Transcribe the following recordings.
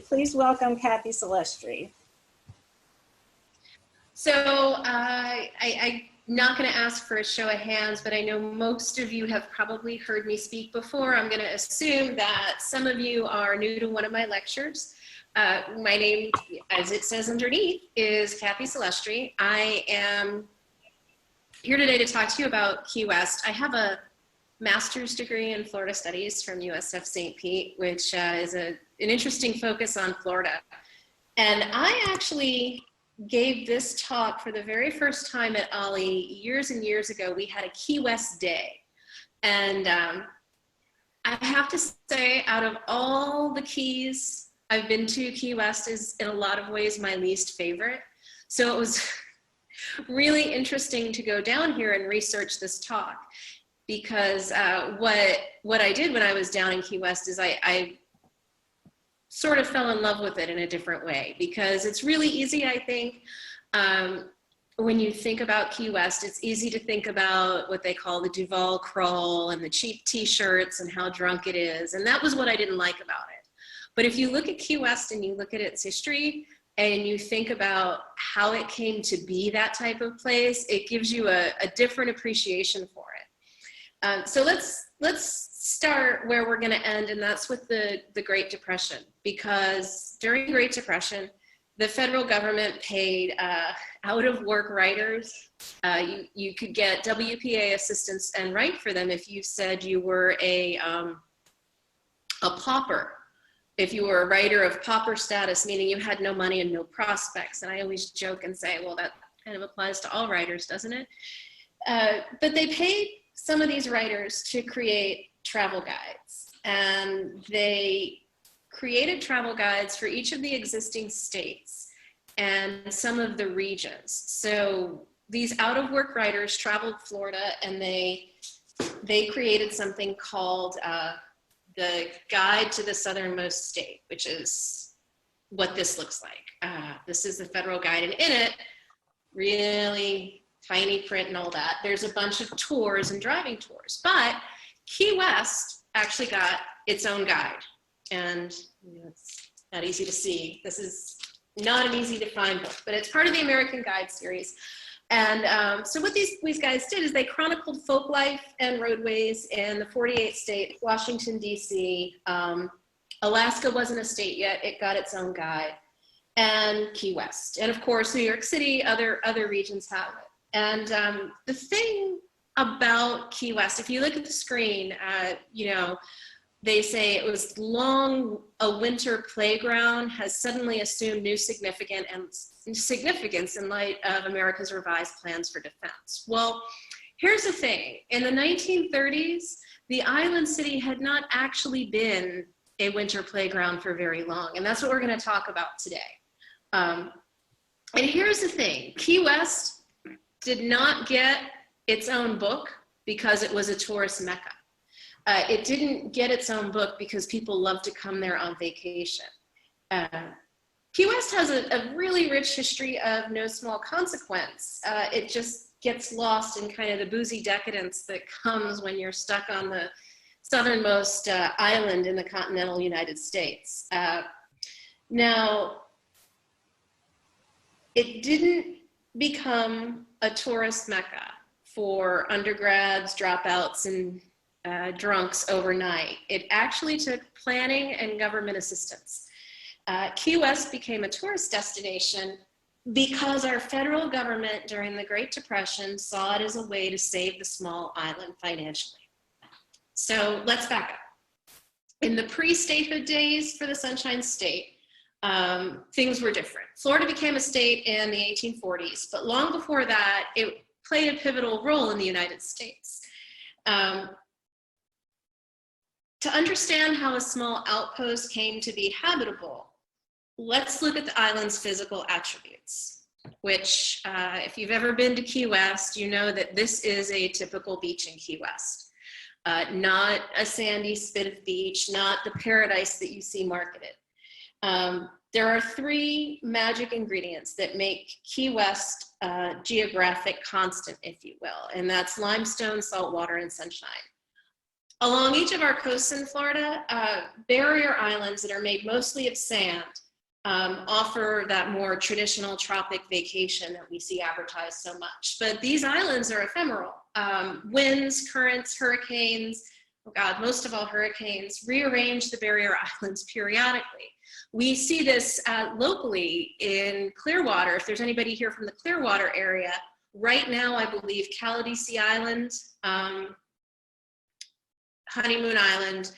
Please welcome Cathy Salustri. So I'm not going to ask for a show of hands, but I know most of you have probably heard me speak before. I'm going to assume that some of you are new to one of my lectures. My name, as it says underneath, is Cathy Salustri. I am here today to talk to you about Key West. I have a master's degree in Florida Studies from USF St. Pete, which is an interesting focus on Florida. And I actually gave this talk for the very first time at Ollie years and years ago. We had a Key West day. And I have to say, out of all the Keys I've been to, Key West is in a lot of ways my least favorite. So it was really interesting to go down here and research this talk, because what I did when I was down in Key West is I sort of fell in love with it in a different way, because it's really easy, I think, when you think about Key West, it's easy to think about what they call the Duval crawl and the cheap t-shirts and how drunk it is. And that was what I didn't like about it. But if you look at Key West and you look at its history and you think about how it came to be that type of place, it gives you a different appreciation for it. So let's start where we're going to end, and that's with the Great Depression, because during the Great Depression, the federal government paid out-of-work writers. You could get WPA assistance and write for them if you said you were a pauper, if you were a writer of pauper status, meaning you had no money and no prospects. And I always joke and say, well, that kind of applies to all writers, doesn't it? But they paid some of these writers to create travel guides, and they created travel guides for each of the existing states and some of the regions. So these out-of-work writers traveled Florida, and they created something called the Guide to the Southernmost State, which is what this looks like. This is the federal guide, and in it, really tiny print and all that, there's a bunch of tours and driving tours. But Key West actually got its own guide, and it's not easy to see. This is not an easy to find book, but it's part of the American Guide series. And so what these guys did is they chronicled folk life and roadways in the 48 states, Washington, D.C. Alaska wasn't a state yet. It got its own guide. And Key West. And of course, New York City, other regions have it. And the thing about Key West, if you look at the screen, they say it was long a winter playground has suddenly assumed new significance in light of America's revised plans for defense. Well, here's the thing. In the 1930s, the island city had not actually been a winter playground for very long. And that's what we're going to talk about today. And here's the thing. Key West did not get its own book because it was a tourist mecca. It didn't get its own book because people love to come there on vacation. Key West has a really rich history of no small consequence. It just gets lost in kind of the boozy decadence that comes when you're stuck on the southernmost island in the continental United States. Now, it didn't become a tourist mecca for undergrads, dropouts, and drunks overnight. It actually took planning and government assistance. Key West became a tourist destination because our federal government during the Great Depression saw it as a way to save the small island financially. So let's back up. In the pre-statehood days for the Sunshine State, things were different. Florida became a state in the 1840s, but long before that, it played a pivotal role in the United States. To understand how a small outpost came to be habitable, let's look at the island's physical attributes, which if you've ever been to Key West, you know that this is a typical beach in Key West. Not a sandy spit of beach, not the paradise that you see marketed. There are three magic ingredients that make Key West a geographic constant, if you will, and that's limestone, salt water, and sunshine. Along each of our coasts in Florida, barrier islands that are made mostly of sand offer that more traditional tropic vacation that we see advertised so much. But these islands are ephemeral. Winds, currents, hurricanes, oh God, most of all hurricanes, rearrange the barrier islands periodically. We see this locally in Clearwater. If there's anybody here from the Clearwater area, right now I believe Caladesi Island, Honeymoon Island,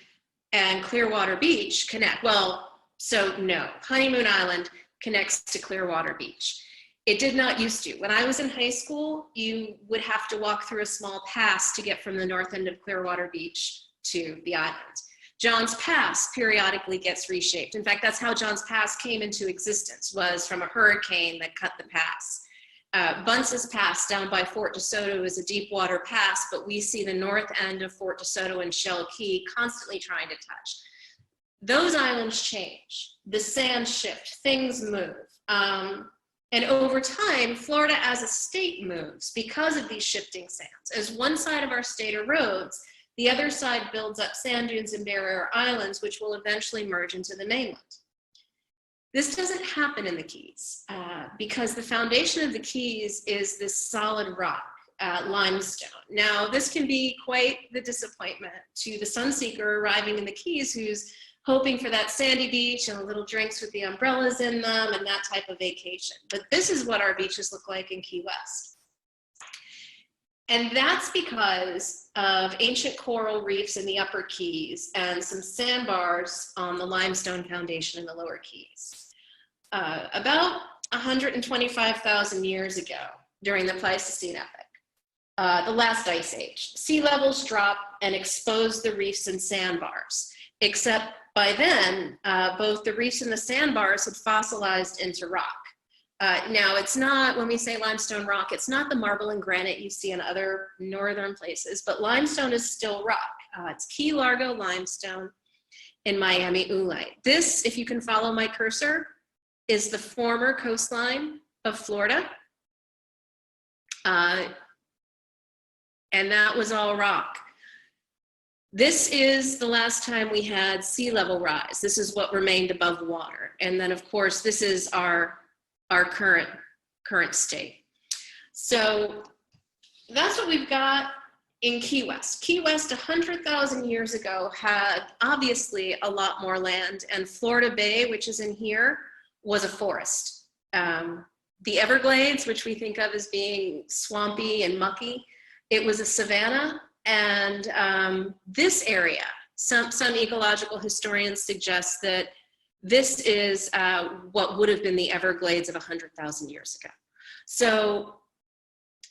and Clearwater Beach connect. Well, so no, Honeymoon Island connects to Clearwater Beach. It did not used to. When I was in high school, you would have to walk through a small pass to get from the north end of Clearwater Beach to the island. John's Pass periodically gets reshaped. In fact, that's how John's Pass came into existence, was from a hurricane that cut the pass. Bunce's Pass down by Fort DeSoto is a deep water pass, but we see the north end of Fort DeSoto and Shell Key constantly trying to touch. Those islands change, the sands shift, things move. And over time, Florida as a state moves because of these shifting sands. As one side of our state erodes, the other side builds up sand dunes and barrier islands, which will eventually merge into the mainland. This doesn't happen in the Keys because the foundation of the Keys is this solid rock, limestone. Now, this can be quite the disappointment to the sunseeker arriving in the Keys who's hoping for that sandy beach and little drinks with the umbrellas in them and that type of vacation. But this is what our beaches look like in Key West. And that's because of ancient coral reefs in the upper Keys and some sandbars on the limestone foundation in the lower Keys. About 125,000 years ago, during the Pleistocene epoch, the last ice age, sea levels drop and expose the reefs and sandbars, except by then, both the reefs and the sandbars had fossilized into rock. Now, it's not, when we say limestone rock, it's not the marble and granite you see in other northern places, but limestone is still rock. It's Key Largo limestone in Miami oolite. This, if you can follow my cursor, is the former coastline of Florida. And that was all rock. This is the last time we had sea level rise. This is what remained above water. And then of course, this is our current state. So that's what we've got in Key West. Key West 100,000 years ago had obviously a lot more land, and Florida Bay, which is in here, was a forest. The Everglades, which we think of as being swampy and mucky, it was a savanna. And this area, some ecological historians suggest that this is what would have been the Everglades of 100,000 years ago. So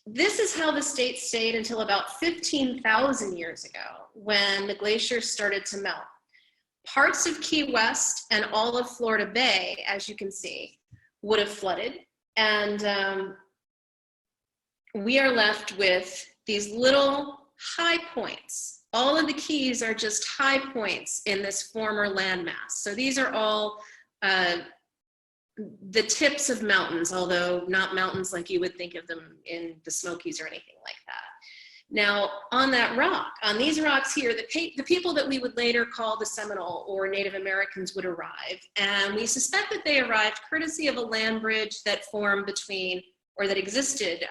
this is how the state stayed until about 15,000 years ago, when the glaciers started to melt. Parts of Key West and all of Florida Bay, as you can see, would have flooded. And we are left with these little high points. All of the Keys are just high points in this former landmass. So these are all the tips of mountains, although not mountains like you would think of them in the Smokies or anything like that. Now, on that rock, on these rocks here, the people that we would later call the Seminole or Native Americans would arrive. And we suspect that they arrived courtesy of a land bridge that formed between, or that existed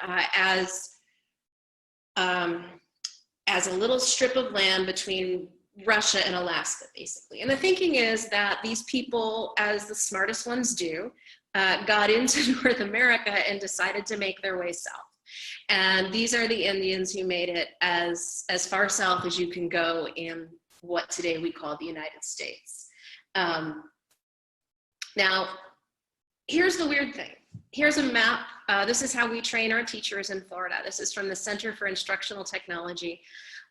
as a little strip of land between Russia and Alaska, basically. And the thinking is that these people, as the smartest ones do, got into North America and decided to make their way south. And these are the Indians who made it as far south as you can go in what today we call the United States. Now, here's the weird thing. Here's a map. This is how we train our teachers in Florida. This is from the Center for Instructional Technology.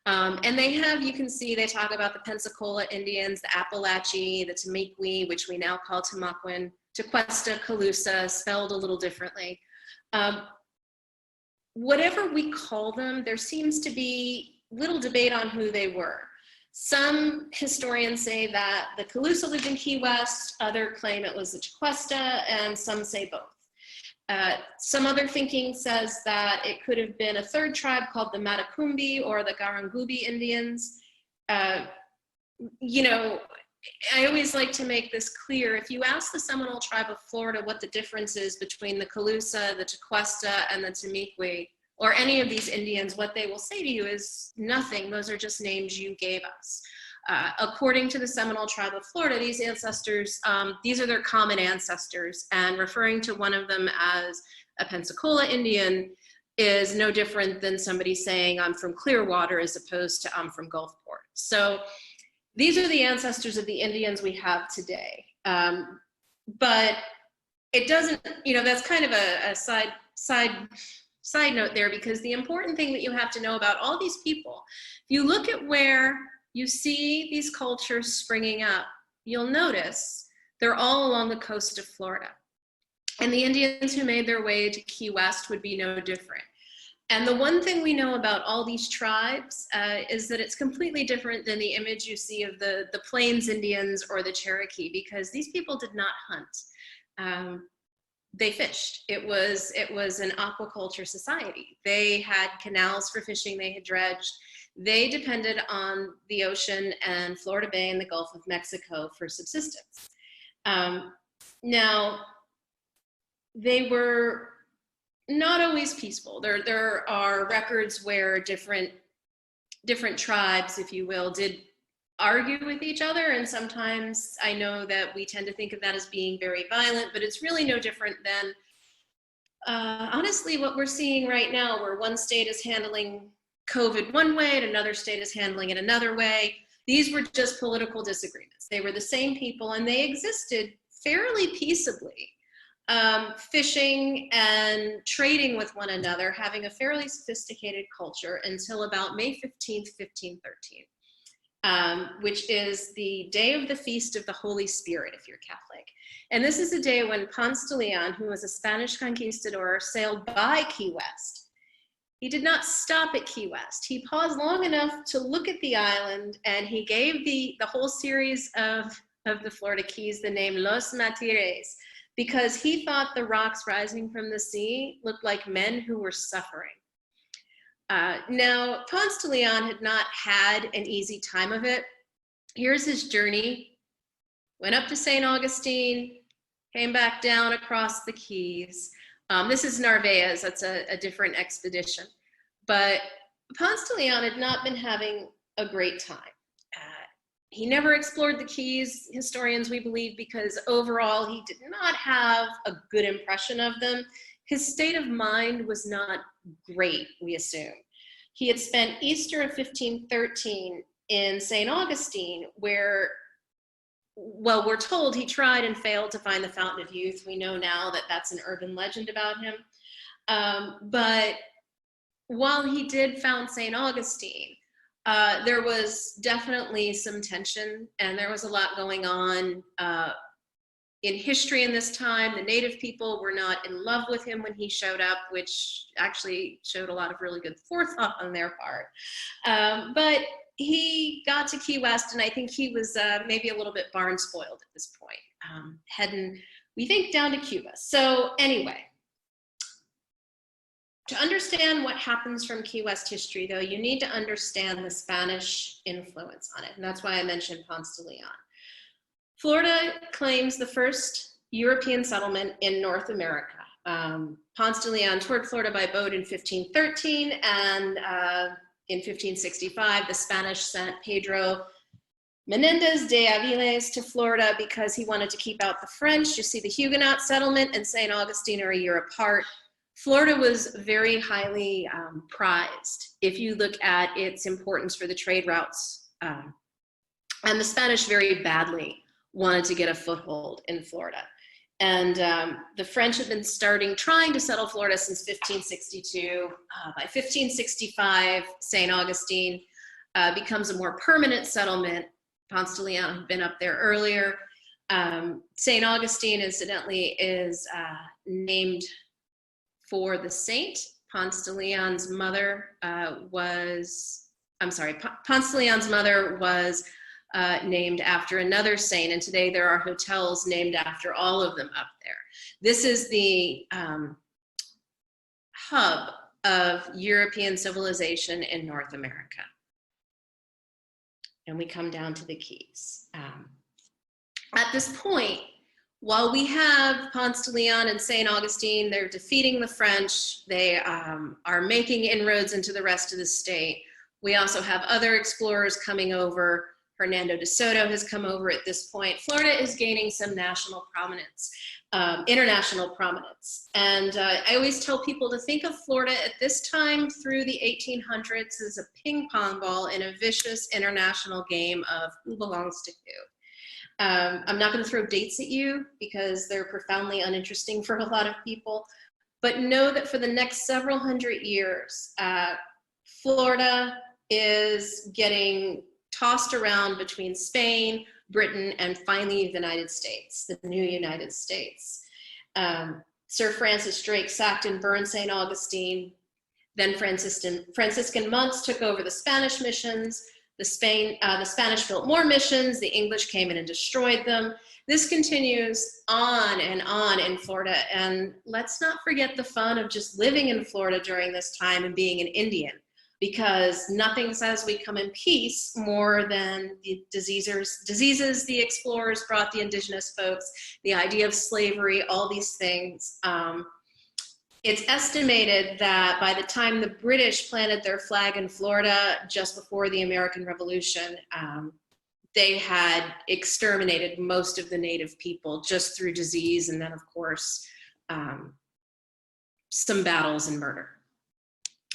And they have, you can see, they talk about the Pensacola Indians, the Appalachee, the Tamaqui, which we now call Tamaquen, Tequesta, Calusa, spelled a little differently. Whatever we call them, there seems to be little debate on who they were. Some historians say that the Calusa lived in Key West, others claim it was the Tequesta, and some say both. Some other thinking says that it could have been a third tribe called the Matacumbi or the Garangubi Indians. you know, I always like to make this clear. If you ask the Seminole tribe of Florida what the difference is between the Calusa, the Tequesta, and the Tamiqui, or any of these Indians, what they will say to you is nothing. Those are just names you gave us. According to the Seminole tribe of Florida, these ancestors, these are their common ancestors, and referring to one of them as a Pensacola Indian is no different than somebody saying I'm from Clearwater as opposed to I'm from Gulfport. So these are the ancestors of the Indians we have today. But it doesn't, you know, that's kind of a side note there, because the important thing that you have to know about all these people, if you look at where you see these cultures springing up, you'll notice they're all along the coast of Florida. And the Indians who made their way to Key West would be no different. And the one thing we know about all these tribes is that it's completely different than the image you see of the Plains Indians or the Cherokee, because these people did not hunt. They fished. It was an aquaculture society. They had canals for fishing, they had dredged. They depended on the ocean and Florida Bay and the Gulf of Mexico for subsistence. Now, they were not always peaceful. There are records where different tribes, if you will, did argue with each other, and sometimes I know that we tend to think of that as being very violent, but it's really no different than honestly what we're seeing right now, where one state is handling COVID one way and another state is handling it another way. These were just political disagreements. They were the same people and they existed fairly peaceably, fishing and trading with one another, having a fairly sophisticated culture until about May 15th, 1513. Which is the day of the Feast of the Holy Spirit, if you're Catholic. And this is a day when Ponce De Leon, who was a Spanish conquistador, sailed by Key West. He did not stop at Key West. He paused long enough to look at the island, and he gave the whole series of the Florida Keys the name Los Martires, because he thought the rocks rising from the sea looked like men who were suffering. Now, Ponce de Leon had not had an easy time of it. Here's his journey. Went up to St. Augustine, came back down across the Keys. This is Narvaez, that's a different expedition. But Ponce de Leon had not been having a great time. He never explored the Keys, historians we believe, because overall he did not have a good impression of them. His state of mind was not great, we assume. He had spent Easter of 1513 in St. Augustine, where, well, we're told he tried and failed to find the Fountain of Youth. We know now that that's an urban legend about him. But while he did found St. Augustine, there was definitely some tension, and there was a lot going on in history in this time. The native people were not in love with him when he showed up, which actually showed a lot of really good forethought on their part. But he got to Key West, and I think he was maybe a little bit barn spoiled at this point, heading, we think, down to Cuba. So anyway, to understand what happens from Key West history, though, you need to understand the Spanish influence on it, and that's why I mentioned Ponce de Leon. Florida claims the first European settlement in North America. Ponce de Leon toured Florida by boat in 1513, and in 1565, the Spanish sent Pedro Menendez de Aviles to Florida because he wanted to keep out the French. You see, the Huguenot settlement and St. Augustine are a year apart. Florida was very highly prized if you look at its importance for the trade routes. And the Spanish very badly wanted to get a foothold in Florida. And the French had been trying to settle Florida since 1562. By 1565, St. Augustine becomes a more permanent settlement. Ponce de Leon had been up there earlier. St. Augustine, incidentally, is named for the saint. Ponce de Leon's mother was named after another saint, and today there are hotels named after all of them up there. This is the hub of European civilization in North America. and we come down to the Keys. At this point, while we have Ponce de Leon and St. Augustine, they're defeating the French. They are making inroads into the rest of the state. We also have other explorers coming over. Hernando de Soto has come over at this point. Florida is gaining some national prominence, international prominence. And I always tell people to think of Florida at this time through the 1800s as a ping pong ball in a vicious international game of who belongs to who. I'm not going to throw dates at you because they're profoundly uninteresting for a lot of people, but know that for the next several hundred years, Florida is getting tossed around between Spain, Britain, and finally the United States, the new United States. Sir Francis Drake sacked and burned St. Augustine. Then Franciscan monks took over the Spanish missions. The Spanish built more missions. The English came in and destroyed them. This continues on in Florida. And let's not forget the fun of just living in Florida during this time and being an Indian, because nothing says we come in peace more than the diseases the explorers brought the indigenous folks, the idea of slavery, all these things. It's estimated that by the time the British planted their flag in Florida just before the American Revolution, they had exterminated most of the native people just through disease and then, of course, some battles and murder.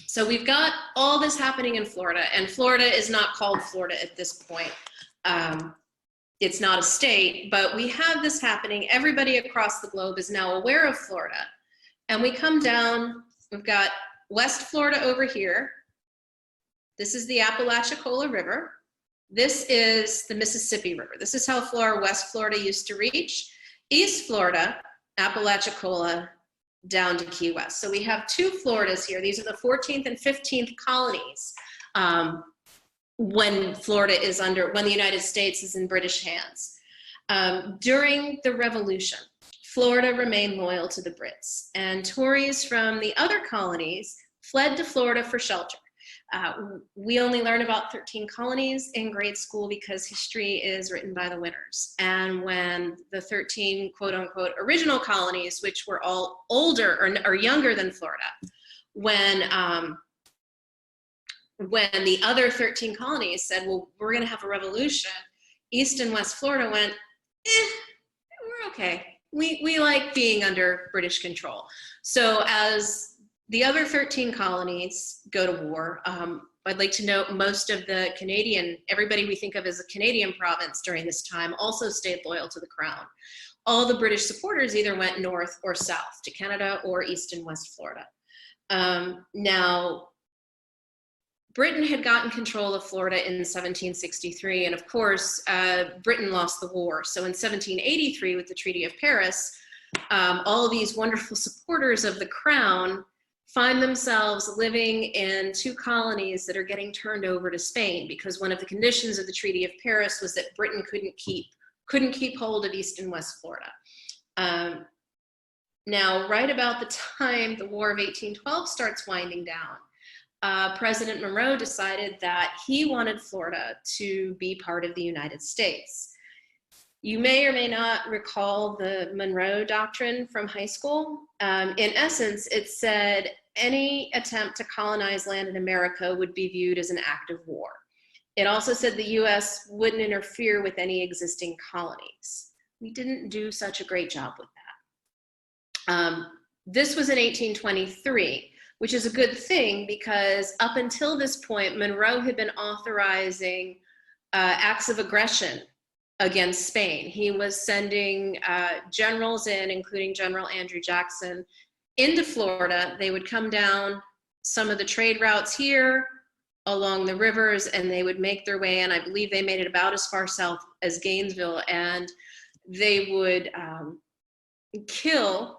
So we've got all this happening in Florida, and Florida is not called Florida at this point. It's not a state, but we have this happening. Everybody across the globe is now aware of Florida. And we come down, we've got West Florida over here. This is the Apalachicola River. This is the Mississippi River. This is how far West Florida used to reach. East Florida, Apalachicola, down to Key West. So we have two Floridas here. These are the 14th and 15th colonies when the United States is in British hands. During the Revolution, Florida remained loyal to the Brits, and Tories from the other colonies fled to Florida for shelter. We only learn about 13 colonies in grade school because history is written by the winners. And when the 13 quote unquote original colonies, which were all older or younger than Florida, when the other 13 colonies said, well, we're gonna have a revolution, East and West Florida went, we're okay. We like being under British control. So as the other 13 colonies go to war, I'd like to note most of the everybody we think of as a Canadian province during this time also stayed loyal to the crown. All the British supporters either went north or south to Canada or East and West Florida. Now, Britain had gotten control of Florida in 1763, and of course, Britain lost the war. So in 1783, with the Treaty of Paris, all of these wonderful supporters of the crown find themselves living in two colonies that are getting turned over to Spain, because one of the conditions of the Treaty of Paris was that Britain couldn't keep hold of East and West Florida. Now, right about the time the War of 1812 starts winding down, President Monroe decided that he wanted Florida to be part of the United States. You may or may not recall the Monroe Doctrine from high school. In essence, it said any attempt to colonize land in America would be viewed as an act of war. It also said the US wouldn't interfere with any existing colonies. We didn't do such a great job with that. This was in 1823. Which is a good thing, because up until this point, Monroe had been authorizing acts of aggression against Spain. He was sending generals in, including General Andrew Jackson, into Florida. They would come down some of the trade routes here along the rivers, and they would make their way in. I believe they made it about as far south as Gainesville, and they would kill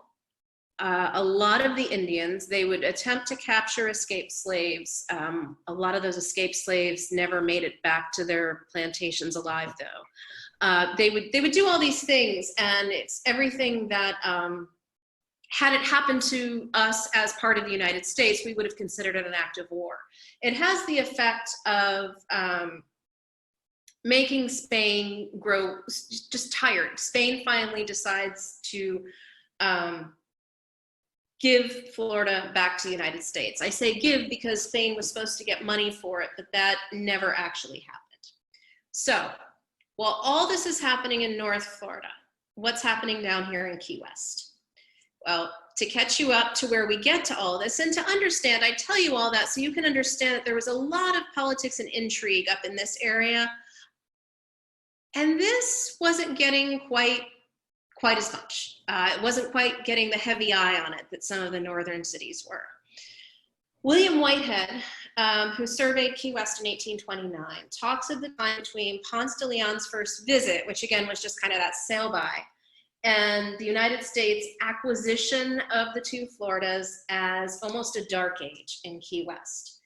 a lot of the Indians. They would attempt to capture escaped slaves. A lot of those escaped slaves never made it back to their plantations alive, though. They would do all these things, and it's everything that, had it happened to us as part of the United States, we would have considered it an act of war. It has the effect of making Spain grow just tired. Spain finally decides to give Florida back to the United States. I say give because Spain was supposed to get money for it, but that never actually happened. So while all this is happening in North Florida, what's happening down here in Key West? Well, to catch you up to where we get to all this and to understand, I tell you all that so you can understand that there was a lot of politics and intrigue up in this area. And this wasn't getting quite as much. It wasn't quite getting the heavy eye on it that some of the northern cities were. William Whitehead, who surveyed Key West in 1829, talks of the time between Ponce De Leon's first visit, which again was just kind of that sail by, and the United States acquisition of the two Floridas as almost a dark age in Key West,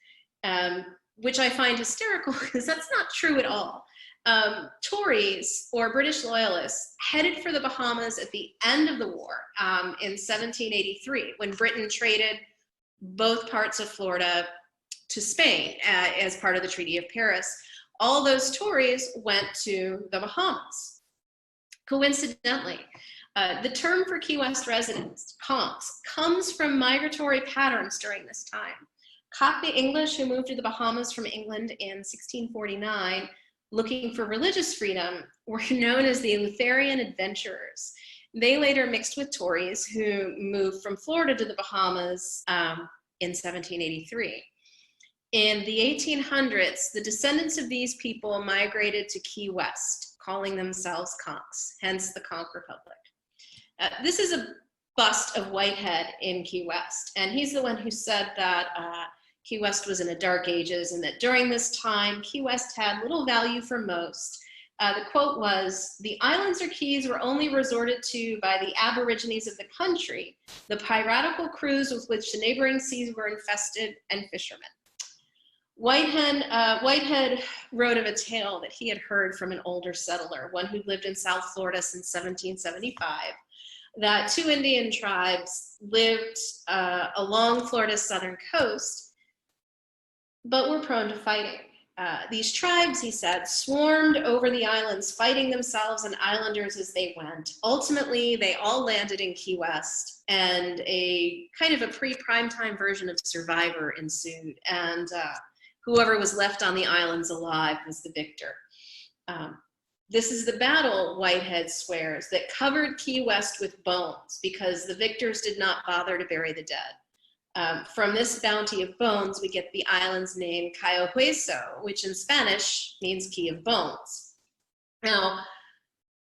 which I find hysterical because that's not true at all. Tories or British loyalists headed for the Bahamas at the end of the war in 1783 when Britain traded both parts of Florida to Spain as part of the Treaty of Paris. All those Tories went to the Bahamas. Coincidentally, the term for Key West residents, conks, comes from migratory patterns during this time. Cockney English who moved to the Bahamas from England in 1649 looking for religious freedom were known as the Lutheran adventurers. They later mixed with Tories who moved from Florida to the Bahamas in 1783. In the 1800s, the descendants of these people migrated to Key West, calling themselves conks, hence the Conk Republic. This is a bust of Whitehead in Key West, and he's the one who said that Key West was in the dark ages and that during this time, Key West had little value for most. The quote was, "The islands or keys were only resorted to by the aborigines of the country, the piratical crews with which the neighboring seas were infested, and fishermen." Whitehead wrote of a tale that he had heard from an older settler, one who lived in South Florida since 1775, that two Indian tribes lived along Florida's southern coast, but were prone to fighting. These tribes, he said, swarmed over the islands, fighting themselves and islanders as they went. Ultimately, they all landed in Key West, and a kind of a pre-primetime version of Survivor ensued, and whoever was left on the islands alive was the victor. This is the battle, Whitehead swears, that covered Key West with bones because the victors did not bother to bury the dead. From this bounty of bones, we get the island's name Cayo Hueso, which in Spanish means key of bones. Now,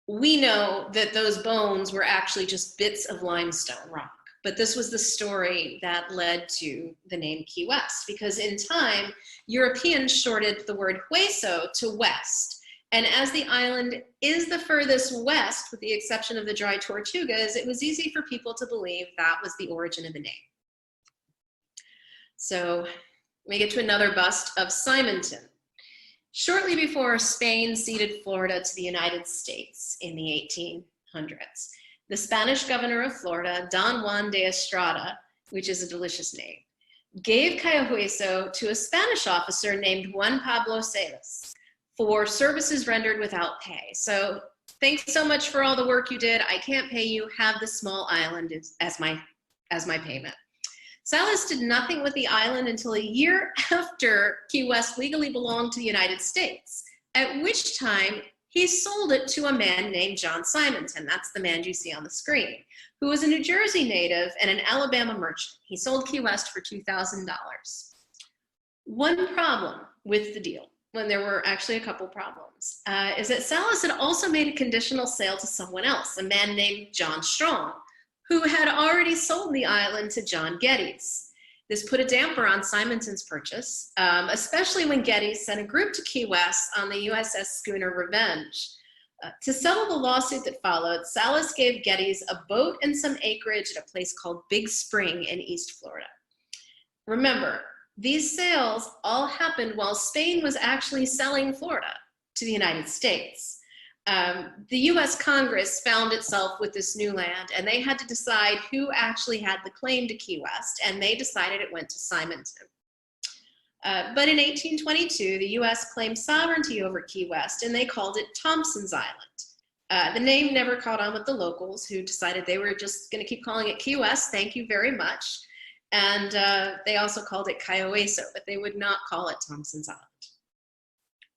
we know that those bones were actually just bits of limestone rock, but this was the story that led to the name Key West, because in time, Europeans shorted the word Hueso to west. And as the island is the furthest west, with the exception of the dry Tortugas, it was easy for people to believe that was the origin of the name. So we get to another bust of Simonton. Shortly before Spain ceded Florida to the United States in the 1800s, the Spanish governor of Florida, Don Juan de Estrada, which is a delicious name, gave Cayo Hueso to a Spanish officer named Juan Pablo Celis for services rendered without pay. So thanks so much for all the work you did. I can't pay you. Have the small island as my payment. Salas did nothing with the island until a year after Key West legally belonged to the United States, at which time he sold it to a man named John Simonton. That's the man you see on the screen, who was a New Jersey native and an Alabama merchant. He sold Key West for $2,000. One problem with the deal, when there were actually a couple problems, is that Salas had also made a conditional sale to someone else, a man named John Strong, who had already sold the island to John Geddes. This put a damper on Simonton's purchase, especially when Geddes sent a group to Key West on the USS schooner Revenge. To settle the lawsuit that followed, Salas gave Geddes a boat and some acreage at a place called Big Spring in East Florida. Remember, these sales all happened while Spain was actually selling Florida to the United States. The US Congress found itself with this new land, and they had to decide who actually had the claim to Key West, and they decided it went to Simonton. But in 1822, the US claimed sovereignty over Key West, and they called it Thompson's Island. The name never caught on with the locals, who decided they were just going to keep calling it Key West, thank you very much. And they also called it Kiowaso, but they would not call it Thompson's Island.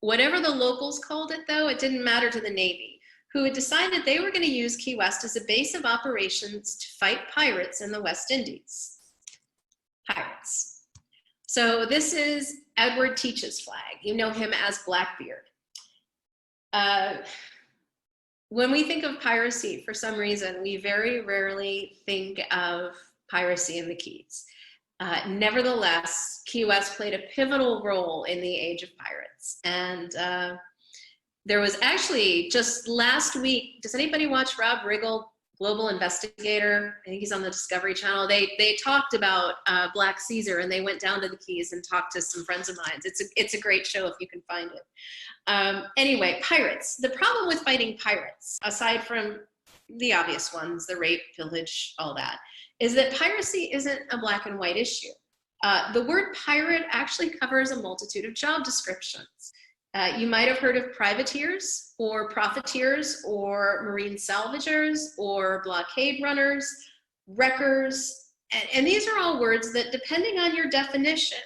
Whatever the locals called it, though, it didn't matter to the Navy, who had decided they were going to use Key West as a base of operations to fight pirates in the West Indies. Pirates. So this is Edward Teach's flag. You know him as Blackbeard. When we think of piracy, for some reason, we very rarely think of piracy in the Keys. Nevertheless, Key West played a pivotal role in the age of pirates. And there was actually just last week, does anybody watch Rob Riggle, Global Investigator? I think he's on the Discovery Channel. They talked about Black Caesar, and they went down to the Keys and talked to some friends of mine. It's a great show if you can find it. Anyway, pirates. The problem with fighting pirates, aside from the obvious ones, the rape, pillage, all that, is that piracy isn't a black and white issue. The word pirate actually covers a multitude of job descriptions. You might have heard of privateers or profiteers or marine salvagers or blockade runners, wreckers, and these are all words that, depending on your definition,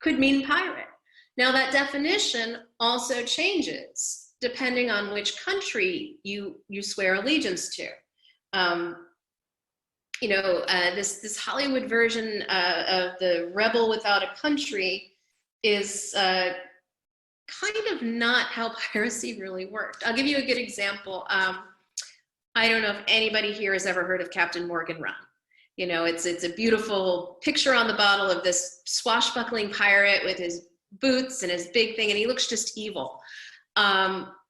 could mean pirate. Now, that definition also changes depending on which country you swear allegiance to. This Hollywood version of the rebel without a country is kind of not how piracy really worked. I'll give you a good example. I don't know if anybody here has ever heard of Captain Morgan Rum. You know, it's a beautiful picture on the bottle of this swashbuckling pirate with his boots and his big thing, and he looks just evil.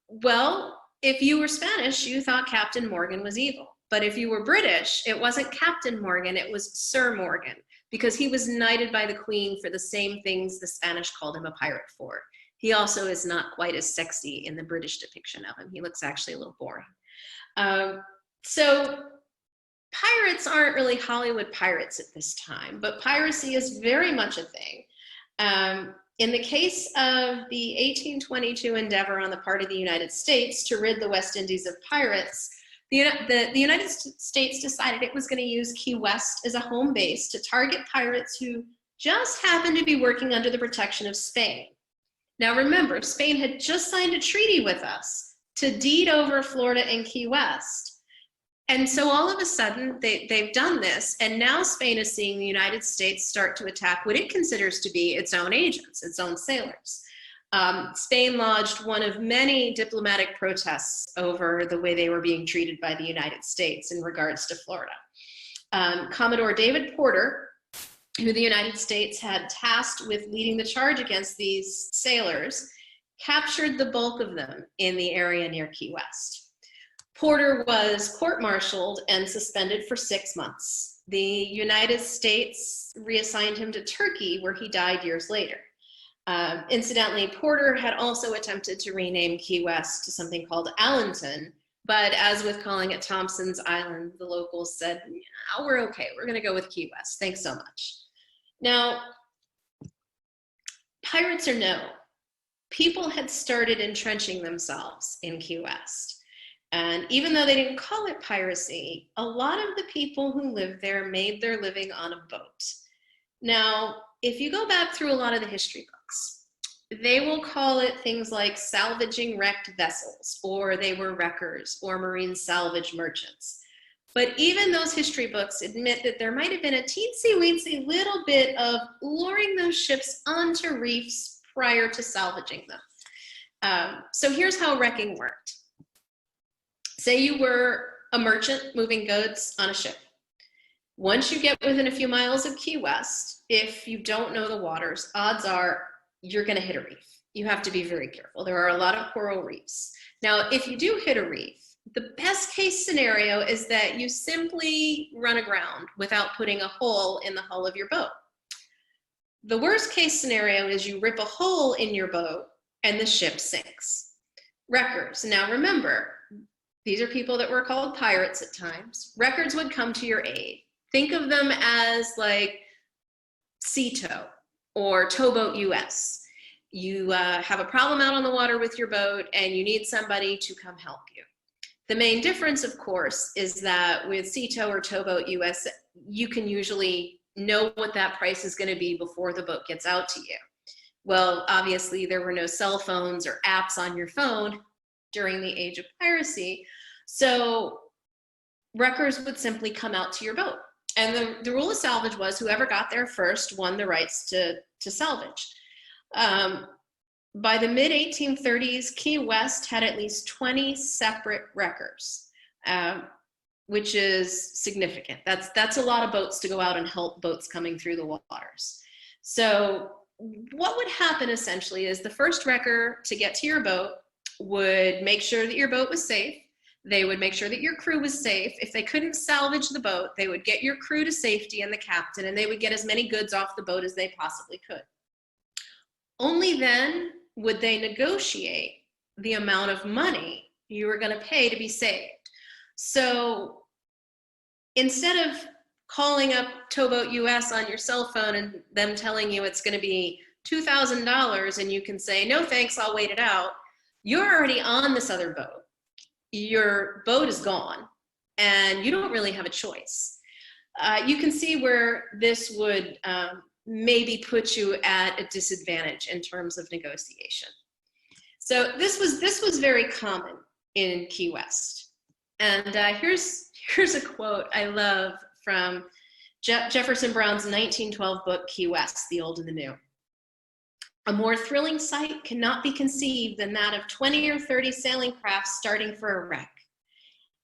Well, if you were Spanish, you thought Captain Morgan was evil. But if you were British, it wasn't Captain Morgan, it was Sir Morgan, because he was knighted by the Queen for the same things the Spanish called him a pirate for. He also is not quite as sexy in the British depiction of him. He looks actually a little boring. So pirates aren't really Hollywood pirates at this time, but piracy is very much a thing. In the case of the 1822 endeavor on the part of the United States to rid the West Indies of pirates, the United States decided it was going to use Key West as a home base to target pirates who just happened to be working under the protection of Spain. Now remember, Spain had just signed a treaty with us to deed over Florida and Key West. And so all of a sudden, they've done this, and now Spain is seeing the United States start to attack what it considers to be its own agents, its own sailors. Spain lodged one of many diplomatic protests over the way they were being treated by the United States in regards to Florida. Commodore David Porter, who the United States had tasked with leading the charge against these sailors, captured the bulk of them in the area near Key West. Porter was court-martialed and suspended for 6 months. The United States reassigned him to Turkey, where he died years later. Incidentally, Porter had also attempted to rename Key West to something called Allenton, but as with calling it Thompson's Island, the locals said, yeah, we're okay, we're gonna go with Key West, thanks so much. Now, pirates or no, people had started entrenching themselves in Key West. And even though they didn't call it piracy, a lot of the people who lived there made their living on a boat. Now, if you go back through a lot of the history books, they will call it things like salvaging wrecked vessels, or they were wreckers, or marine salvage merchants. But even those history books admit that there might have been a teensy-weensy little bit of luring those ships onto reefs prior to salvaging them. So here's how wrecking worked. Say you were a merchant moving goods on a ship. Once you get within a few miles of Key West, if you don't know the waters, odds are you're going to hit a reef. You have to be very careful. There are a lot of coral reefs. Now, if you do hit a reef, the best case scenario is that you simply run aground without putting a hole in the hull of your boat. The worst case scenario is you rip a hole in your boat and the ship sinks. Wreckers. Now remember, these are people that were called pirates at times. Wreckers would come to your aid. Think of them as like sea tow or Towboat US. You have a problem out on the water with your boat and you need somebody to come help you. The main difference, of course, is that with Sea Tow or Towboat US, you can usually know what that price is going to be before the boat gets out to you. Well, obviously, there were no cell phones or apps on your phone during the age of piracy, so wreckers would simply come out to your boat. And the rule of salvage was whoever got there first won the rights to salvage. By the mid-1830s, Key West had at least 20 separate wreckers, which is significant. That's a lot of boats to go out and help boats coming through the waters. So what would happen essentially is the first wrecker to get to your boat would make sure that your boat was safe. They would make sure that your crew was safe. If they couldn't salvage the boat, they would get your crew to safety and the captain, and they would get as many goods off the boat as they possibly could. Only then would they negotiate the amount of money you were going to pay to be saved. So instead of calling up Towboat US on your cell phone and them telling you it's going to be $2,000 and you can say, no thanks, I'll wait it out, you're already on this other boat. Your boat is gone and you don't really have a choice. You can see where this would maybe put you at a disadvantage in terms of negotiation. So this was very common in Key West. And here's a quote I love from Jefferson Brown's 1912 book, Key West, The Old and the New. A more thrilling sight cannot be conceived than that of 20 or 30 sailing craft starting for a wreck.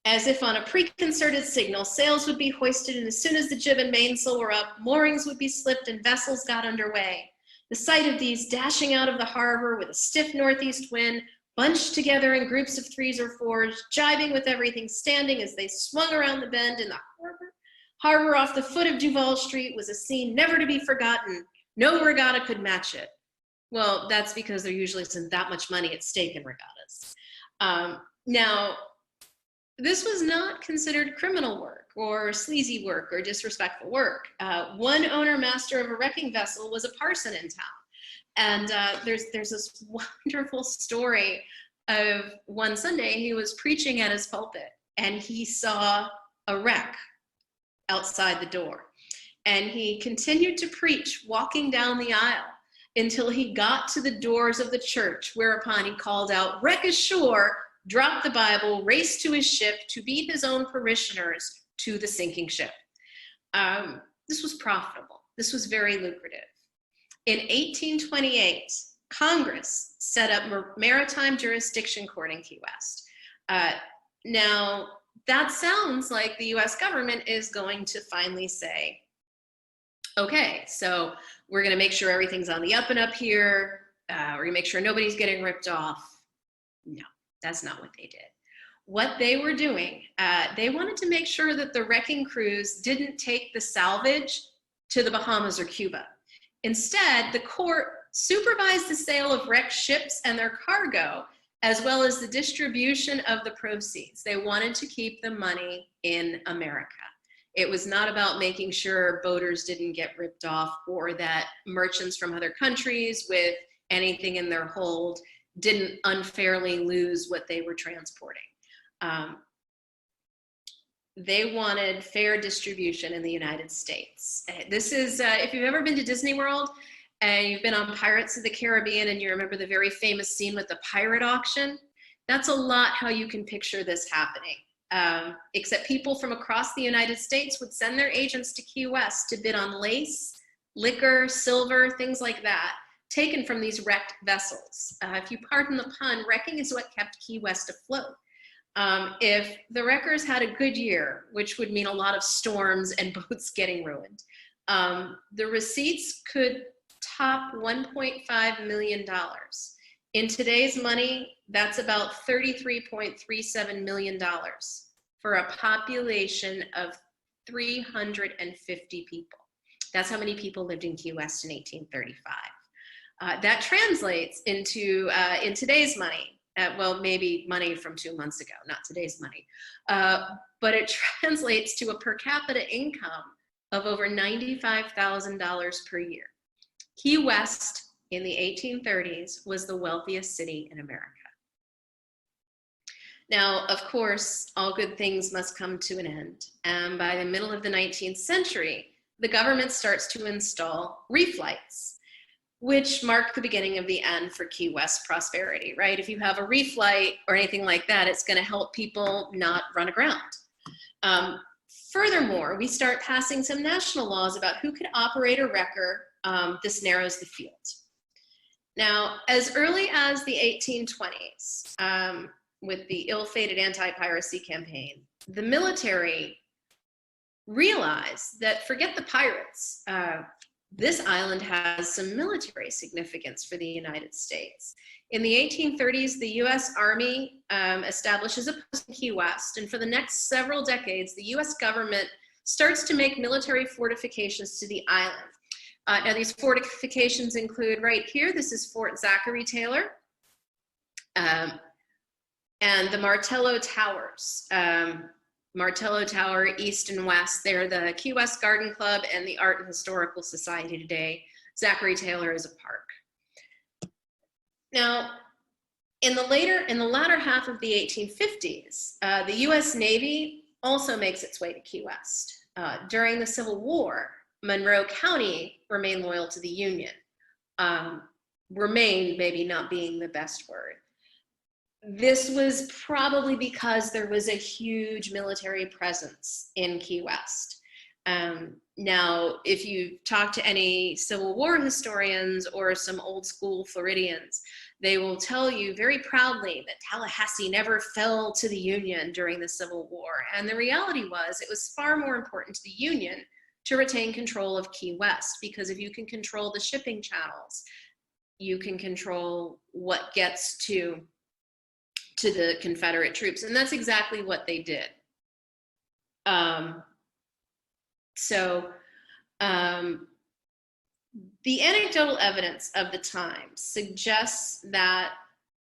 As if on a preconcerted signal, sails would be hoisted, and as soon as the jib and mainsail were up, moorings would be slipped and vessels got underway. The sight of these dashing out of the harbor with a stiff northeast wind, bunched together in groups of threes or fours, jibing with everything standing as they swung around the bend in the harbor off the foot of Duval Street, was a scene never to be forgotten. No regatta could match it. Well, that's because there usually isn't that much money at stake in regattas. Now, this was not considered criminal work or sleazy work or disrespectful work. One owner master of a wrecking vessel was a parson in town. And there's this wonderful story of one Sunday he was preaching at his pulpit and he saw a wreck outside the door. And he continued to preach, walking down the aisle until he got to the doors of the church, whereupon he called out, "Wreck ashore," dropped the Bible, raced to his ship to beat his own parishioners to the sinking ship. This was profitable. This was very lucrative. In 1828, Congress set up maritime jurisdiction court in Key West. Now, that sounds like the US government is going to finally say, okay, so we're gonna make sure everything's on the up and up here. We're gonna make sure nobody's getting ripped off. No, that's not what they did. What they were doing, they wanted to make sure that the wrecking crews didn't take the salvage to the Bahamas or Cuba. Instead, the court supervised the sale of wrecked ships and their cargo, as well as the distribution of the proceeds. They wanted to keep the money in America. It was not about making sure boaters didn't get ripped off or that merchants from other countries with anything in their hold didn't unfairly lose what they were transporting. They wanted fair distribution in the United States. This is, if you've ever been to Disney World and you've been on Pirates of the Caribbean and you remember the very famous scene with the pirate auction, that's a lot how you can picture this happening. Except people from across the United States would send their agents to Key West to bid on lace, liquor, silver, things like that, taken from these wrecked vessels. If you pardon the pun, wrecking is what kept Key West afloat. If the wreckers had a good year, which would mean a lot of storms and boats getting ruined, the receipts could top $1.5 million. In today's money, that's about $33.37 million for a population of 350 people. That's how many people lived in Key West in 1835. That translates into, in today's money, well, maybe money from 2 months ago, not today's money, but it translates to a per capita income of over $95,000 per year. Key West in the 1830s was the wealthiest city in America. Now, of course, all good things must come to an end. And by the middle of the 19th century, the government starts to install reflights, which mark the beginning of the end for Key West prosperity, right? If you have a reflight or anything like that, it's going to help people not run aground. Furthermore, we start passing some national laws about who could operate a wrecker. This narrows the field. Now, as early as the 1820s, with the ill-fated anti-piracy campaign, the military realized that forget the pirates, this island has some military significance for the United States. In the 1830s, the US Army establishes a post in Key West, and for the next several decades, the US government starts to make military fortifications to the island. Now these fortifications include right here, this is Fort Zachary Taylor, and the Martello Towers. Martello Tower, east and west, they're the Key West Garden Club and the Art and Historical Society today. Zachary Taylor is a park. Now, in the latter half of the 1850s, the US Navy also makes its way to Key West. During the Civil War, Monroe County remained loyal to the Union. Remained maybe not being the best word. This was probably because there was a huge military presence in Key West. Now, if you talk to any Civil War historians or some old school Floridians, they will tell you very proudly that Tallahassee never fell to the Union during the Civil War. And the reality was it was far more important to the Union to retain control of Key West, because if you can control the shipping channels, you can control what gets to the Confederate troops. And that's exactly what they did. The anecdotal evidence of the time suggests that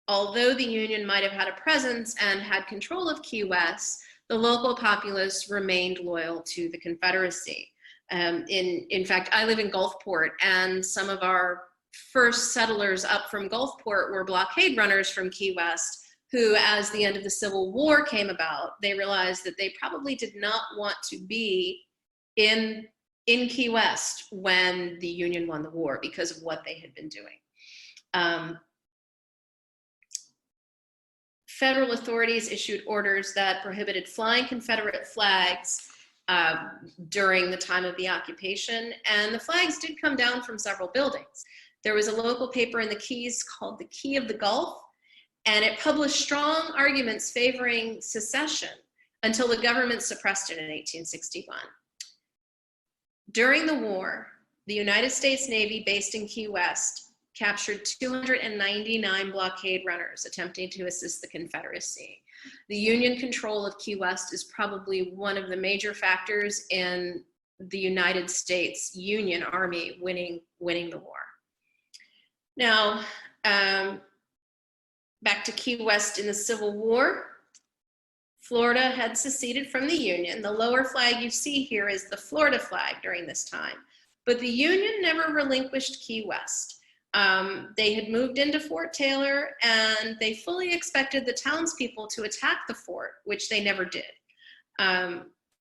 although the Union might have had a presence and had control of Key West, the local populace remained loyal to the Confederacy. In fact, I live in Gulfport, and some of our first settlers up from Gulfport were blockade runners from Key West, who, as the end of the Civil War came about, they realized that they probably did not want to be in Key West when the Union won the war because of what they had been doing. Federal authorities issued orders that prohibited flying Confederate flags during the time of the occupation, and the flags did come down from several buildings. There was a local paper in the Keys called the Key of the Gulf, and it published strong arguments favoring secession until the government suppressed it in 1861. During the war, the United States Navy based in Key West captured 299 blockade runners attempting to assist the Confederacy. The Union control of Key West is probably one of the major factors in the United States Union Army winning the war. Now, back to Key West in the Civil War. Florida had seceded from the Union. The lower flag you see here is the Florida flag during this time. But the Union never relinquished Key West. They had moved into Fort Taylor, and they fully expected the townspeople to attack the fort, which they never did.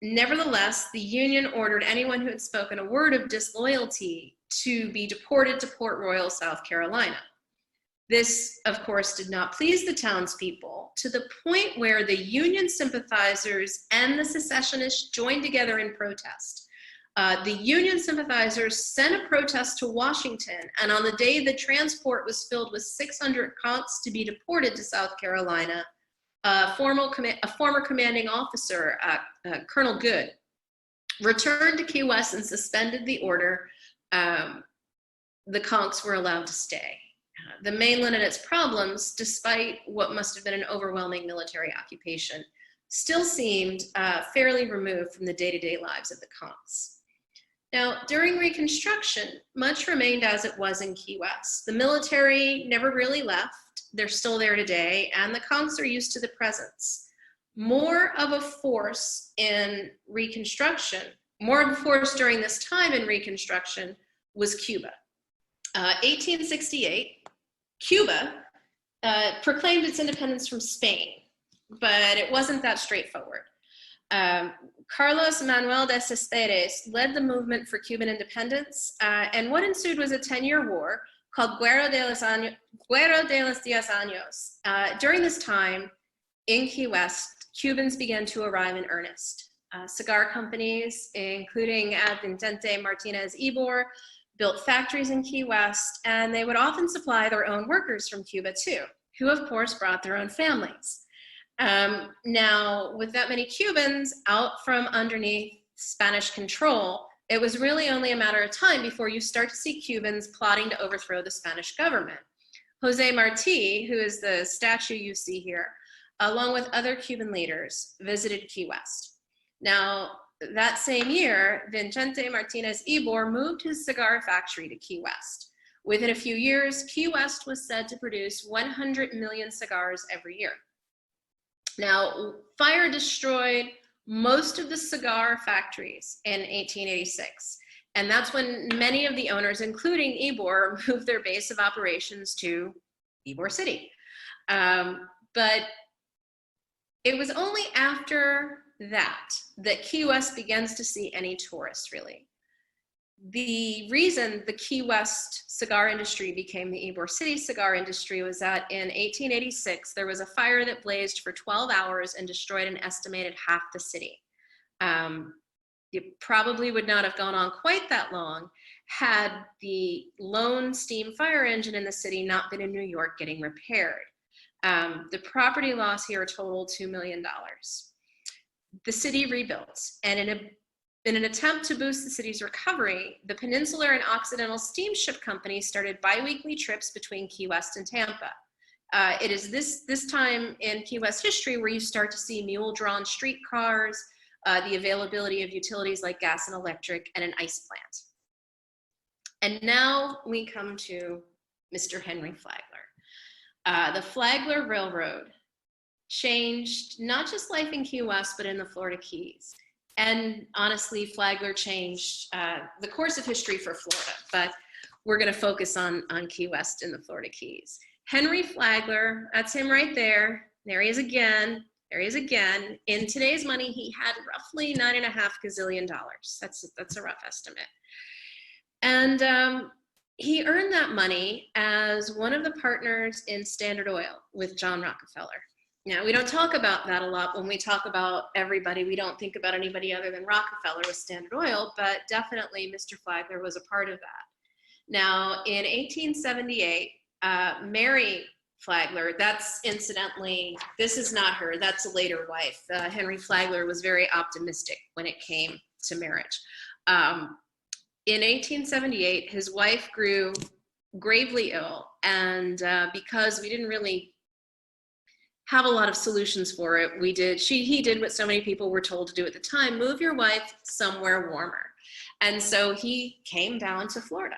Nevertheless, the Union ordered anyone who had spoken a word of disloyalty to be deported to Port Royal, South Carolina. This, of course, did not please the townspeople, to the point where the Union sympathizers and the secessionists joined together in protest. The Union sympathizers sent a protest to Washington, and on the day the transport was filled with 600 conks to be deported to South Carolina, a former commanding officer, Colonel Good, returned to Key West and suspended the order. The conks were allowed to stay. The mainland and its problems, despite what must have been an overwhelming military occupation, still seemed fairly removed from the day-to-day lives of the conks. Now, during Reconstruction, much remained as it was in Key West. The military never really left. They're still there today, and the conks are used to the presence. More of a force in Reconstruction, more of a force during this time in Reconstruction was Cuba. 1868, Cuba proclaimed its independence from Spain, but it wasn't that straightforward. Carlos Manuel de Cespedes led the movement for Cuban independence, and what ensued was a 10-year war called Guerra de los 10 Años. During this time, in Key West, Cubans began to arrive in earnest. Cigar companies, including Vicente Martinez Ybor, built factories in Key West, and they would often supply their own workers from Cuba too, who of course brought their own families. Now, with that many Cubans out from underneath Spanish control, it was really only a matter of time before you start to see Cubans plotting to overthrow the Spanish government. Jose Marti, who is the statue you see here, along with other Cuban leaders, visited Key West. Now, that same year, Vicente Martinez Ybor moved his cigar factory to Key West. Within a few years, Key West was said to produce 100 million cigars every year. Now, fire destroyed most of the cigar factories in 1886. And that's when many of the owners, including Ybor, moved their base of operations to Ybor City. But it was only after that Key West begins to see any tourists, really. The reason the Key West cigar industry became the Ybor City cigar industry was that in 1886, there was a fire that blazed for 12 hours and destroyed an estimated half the city. It probably would not have gone on quite that long had the lone steam fire engine in the city not been in New York getting repaired. The property loss here totaled $2 million. The city rebuilt, and in an attempt to boost the city's recovery, the Peninsular and Occidental Steamship Company started biweekly trips between Key West and Tampa. It is this time in Key West history where you start to see mule-drawn streetcars, the availability of utilities like gas and electric, and an ice plant. And now we come to Mr. Henry Flagler. The Flagler Railroad changed not just life in Key West, but in the Florida Keys. And honestly, Flagler changed the course of history for Florida, but we're going to focus on Key West and the Florida Keys. Henry Flagler, that's him right there. There he is again. There he is again. In today's money, he had roughly $9.5 gazillion. That's a rough estimate. And he earned that money as one of the partners in Standard Oil with John Rockefeller. Now, we don't talk about that a lot when we talk about everybody. We don't think about anybody other than Rockefeller with Standard Oil, but definitely Mr. Flagler was a part of that. Now, in 1878, Mary Flagler, that's incidentally, this is not her, that's a later wife. Henry Flagler was very optimistic when it came to marriage. In 1878, his wife grew gravely ill, and because we didn't really have a lot of solutions for it, he did what so many people were told to do at the time: move your wife somewhere warmer. And so he came down to Florida.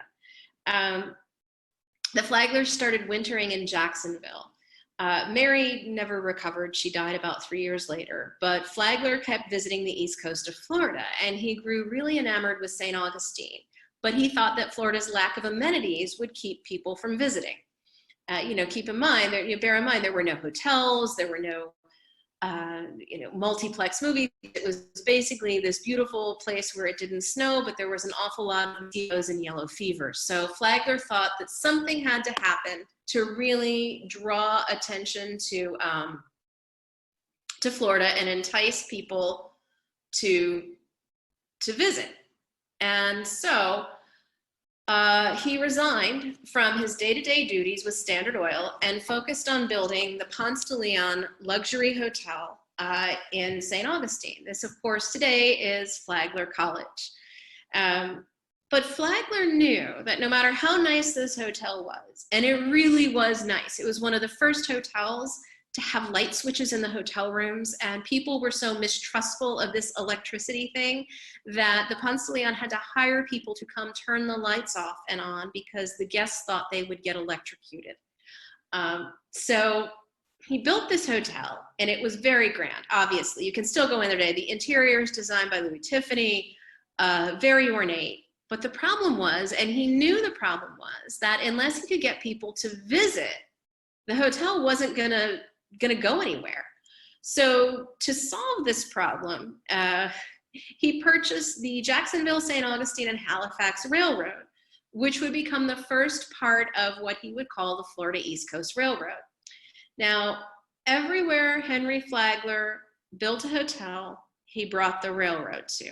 The Flaglers started wintering in Jacksonville. Mary never recovered. She died about 3 years later, but Flagler kept visiting the east coast of Florida, and he grew really enamored with St. Augustine, but he thought that Florida's lack of amenities would keep people from visiting. Bear in mind, there were no hotels, there were no, multiplex movies. It was basically this beautiful place where it didn't snow, but there was an awful lot of mosquitoes and yellow fever. So Flagler thought that something had to happen to really draw attention to Florida and entice people to visit. And so he resigned from his day-to-day duties with Standard Oil and focused on building the Ponce De Leon luxury hotel in St. Augustine. This, of course, today is Flagler College. But Flagler knew that no matter how nice this hotel was, and it really was nice, it was one of the first hotels to have light switches in the hotel rooms, and people were so mistrustful of this electricity thing that the Ponce de Leon had to hire people to come turn the lights off and on because the guests thought they would get electrocuted. So he built this hotel, and it was very grand. Obviously, you can still go in there today. The interior is designed by Louis Tiffany, very ornate. But the problem was, and he knew the problem was, that unless he could get people to visit, the hotel wasn't gonna go anywhere. So to solve this problem, he purchased the Jacksonville, St. Augustine, and Halifax Railroad, which would become the first part of what he would call the Florida East Coast Railroad. Now, everywhere Henry Flagler built a hotel, he brought the railroad to.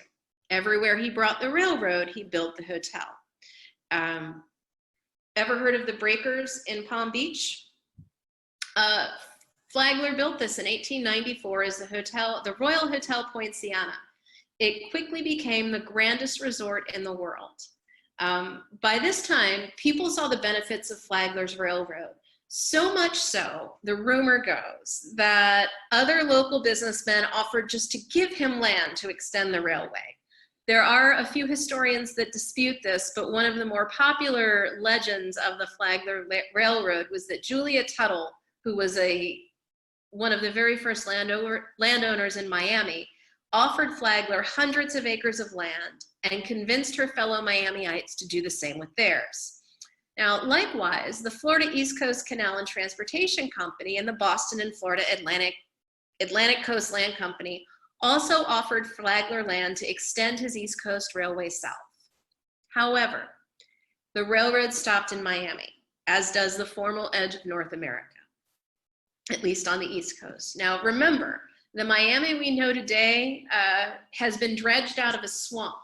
Everywhere he brought the railroad, he built the hotel. Ever heard of the Breakers in Palm Beach? Flagler built this in 1894 as the Royal Hotel Poinciana. It quickly became the grandest resort in the world. By this time, people saw the benefits of Flagler's railroad. So much so, the rumor goes that other local businessmen offered just to give him land to extend the railway. There are a few historians that dispute this, but one of the more popular legends of the Flagler Railroad was that Julia Tuttle, who was one of the very first landowners in Miami, offered Flagler hundreds of acres of land and convinced her fellow Miamiites to do the same with theirs. Now, likewise, the Florida East Coast Canal and Transportation Company and the Boston and Florida Atlantic Coast Land Company also offered Flagler land to extend his East Coast Railway south. However, the railroad stopped in Miami, as does the formal edge of North America, at least on the East Coast. Now, remember, the Miami we know today has been dredged out of a swamp.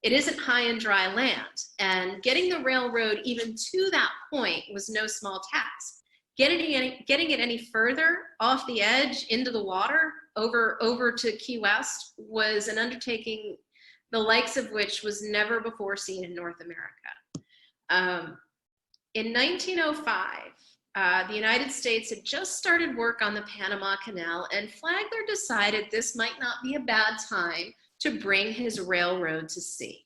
It isn't high and dry land, and getting the railroad even to that point was no small task. Getting it any further off the edge into the water over to Key West was an undertaking the likes of which was never before seen in North America. In 1905, the United States had just started work on the Panama Canal, and Flagler decided this might not be a bad time to bring his railroad to sea.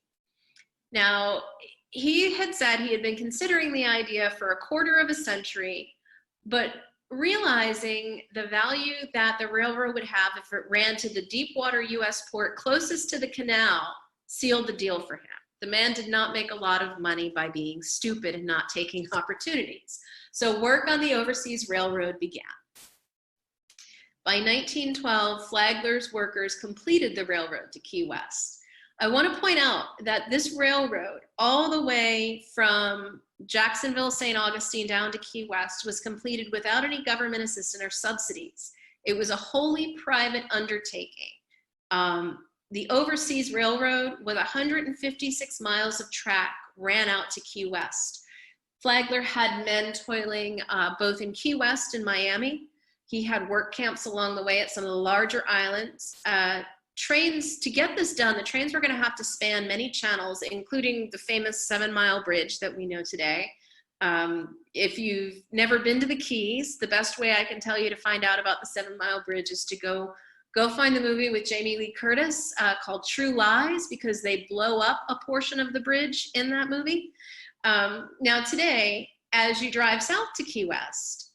Now, he had said he had been considering the idea for a quarter of a century, but realizing the value that the railroad would have if it ran to the deep water US port closest to the canal sealed the deal for him. The man did not make a lot of money by being stupid and not taking opportunities. So work on the overseas railroad began. By 1912, Flagler's workers completed the railroad to Key West. I want to point out that this railroad, all the way from Jacksonville, St. Augustine down to Key West, was completed without any government assistance or subsidies. It was a wholly private undertaking. The overseas railroad with 156 miles of track ran out to Key West. Flagler had men toiling both in Key West and Miami. He had work camps along the way at some of the larger islands. Trains, to get this done, the trains were going to have to span many channels, including the famous 7-mile bridge that we know today. If you've never been to the Keys, the best way I can tell you to find out about the 7-mile bridge is to go find the movie with Jamie Lee Curtis called True Lies, because they blow up a portion of the bridge in that movie. Now today, as you drive south to Key West,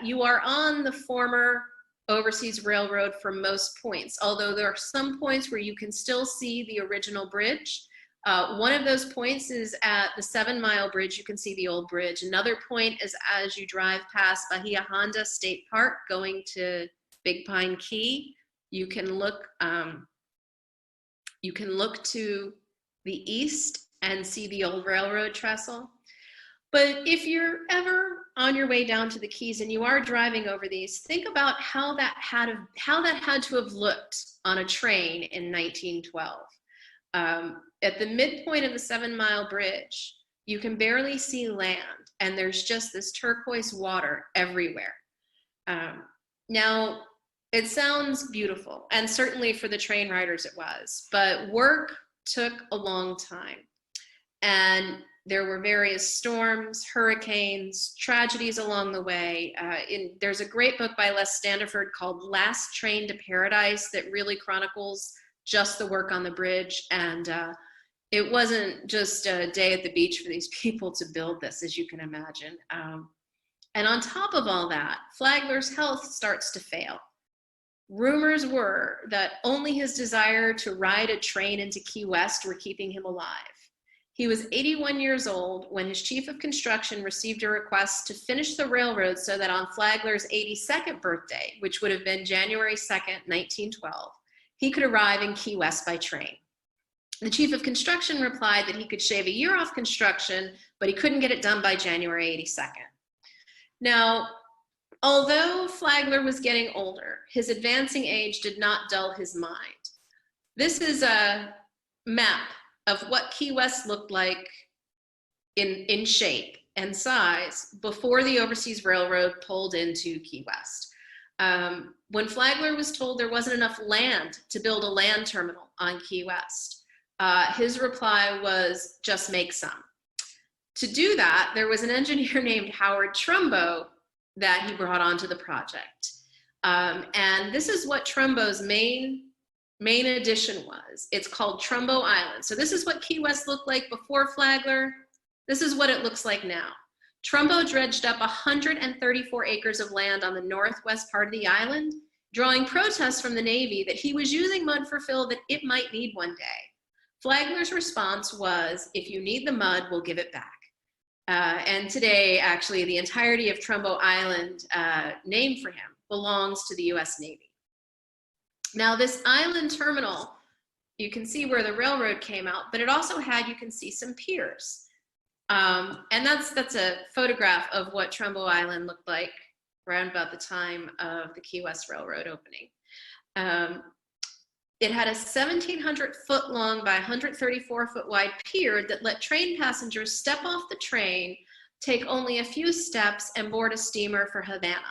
you are on the former overseas railroad for most points, although there are some points where you can still see the original bridge. One of those points is at the 7-mile bridge. You can see the old bridge. Another point is as you drive past Bahia Honda State Park going to Big Pine Key. You can look to the east and see the old railroad trestle. But if you're ever on your way down to the Keys and you are driving over these, think about how that had to have looked on a train in 1912. At the midpoint of the 7-mile bridge, you can barely see land, and there's just this turquoise water everywhere. Now, it sounds beautiful, and certainly for the train riders it was, but work took a long time. And there were various storms, hurricanes, tragedies along the way. There's a great book by Les Standiford called Last Train to Paradise that really chronicles just the work on the bridge. And it wasn't just a day at the beach for these people to build this, as you can imagine. And on top of all that, Flagler's health starts to fail. Rumors were that only his desire to ride a train into Key West were keeping him alive. He was 81 years old when his chief of construction received a request to finish the railroad so that on Flagler's 82nd birthday, which would have been January 2nd, 1912, he could arrive in Key West by train. The chief of construction replied that he could shave a year off construction, but he couldn't get it done by January 82nd. Now, although Flagler was getting older, his advancing age did not dull his mind. This is a map of what Key West looked like in shape and size before the Overseas Railroad pulled into Key West. When Flagler was told there wasn't enough land to build a land terminal on Key West, his reply was, just make some. To do that, there was an engineer named Howard Trumbo that he brought onto the project. And this is what Trumbo's main addition was. It's called Trumbo Island. So this is what Key West looked like before Flagler. This is what it looks like now. Trumbo dredged up 134 acres of land on the northwest part of the island, drawing protests from the Navy that he was using mud for fill that it might need one day. Flagler's response was, if you need the mud, we'll give it back. And today, actually, the entirety of Trumbo Island, named for him, belongs to the US Navy. Now, this island terminal, you can see where the railroad came out, but it also had, you can see some piers. And that's a photograph of what Trumbo Island looked like around about the time of the Key West Railroad opening. It had a 1,700 foot long by 134 foot wide pier that let train passengers step off the train, take only a few steps, and board a steamer for Havana.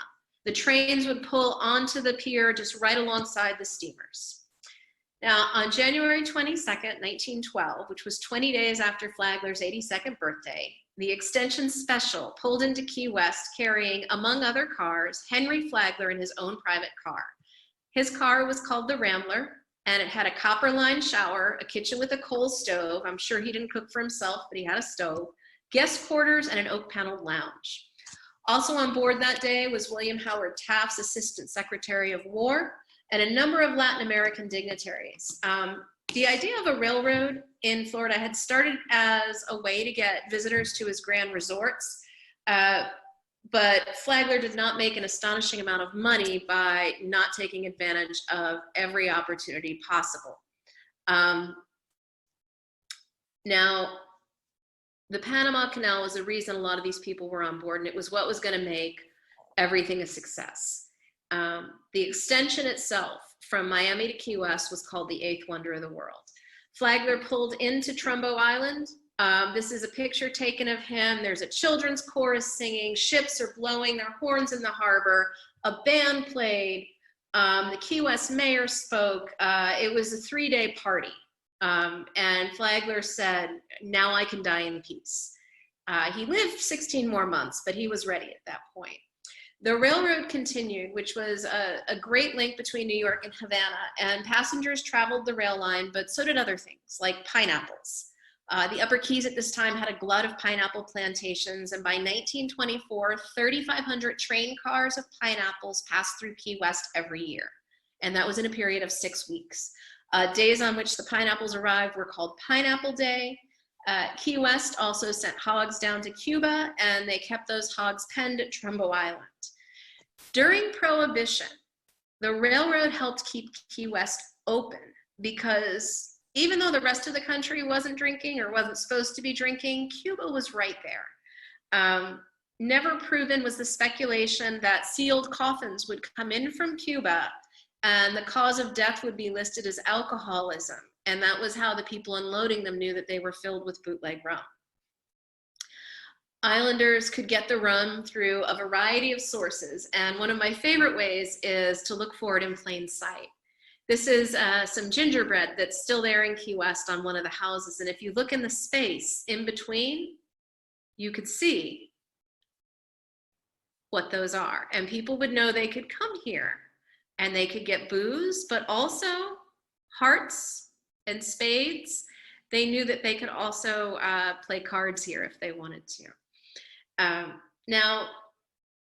The trains would pull onto the pier just right alongside the steamers. Now, on January 22nd, 1912, which was 20 days after Flagler's 82nd birthday, the Extension Special pulled into Key West carrying, among other cars, Henry Flagler in his own private car. His car was called the Rambler, and it had a copper-lined shower, a kitchen with a coal stove. I'm sure he didn't cook for himself, but he had a stove, guest quarters, and an oak-paneled lounge. Also on board that day was William Howard Taft's Assistant Secretary of War and a number of Latin American dignitaries. The idea of a railroad in Florida had started as a way to get visitors to his grand resorts, but Flagler did not make an astonishing amount of money by not taking advantage of every opportunity possible. Now, the Panama Canal was the reason a lot of these people were on board, and it was what was going to make everything a success. The extension itself from Miami to Key West was called the eighth wonder of the world. Flagler pulled into Trumbo Island. This is a picture taken of him. There's a children's chorus singing, ships are blowing their horns in the harbor, a band played, the Key West mayor spoke. It was a 3-day party. And Flagler said, now I can die in peace. He lived 16 more months, but he was ready at that point. The railroad continued, which was a great link between New York and Havana, and passengers traveled the rail line, but so did other things, like pineapples. The Upper Keys at this time had a glut of pineapple plantations, and by 1924, 3,500 train cars of pineapples passed through Key West every year, and that was in a period of 6 weeks. Days on which the pineapples arrived were called Pineapple Day. Key West also sent hogs down to Cuba, and they kept those hogs penned at Trumbo Island. During Prohibition, the railroad helped keep Key West open because even though the rest of the country wasn't drinking or wasn't supposed to be drinking, Cuba was right there. Never proven was the speculation that sealed coffins would come in from Cuba and the cause of death would be listed as alcoholism. And that was how the people unloading them knew that they were filled with bootleg rum. Islanders could get the rum through a variety of sources. And one of my favorite ways is to look for it in plain sight. This is some gingerbread that's still there in Key West on one of the houses. And if you look in the space in between, you could see what those are. And people would know they could come here and they could get booze, but also hearts and spades. They knew that they could also play cards here if they wanted to. Now,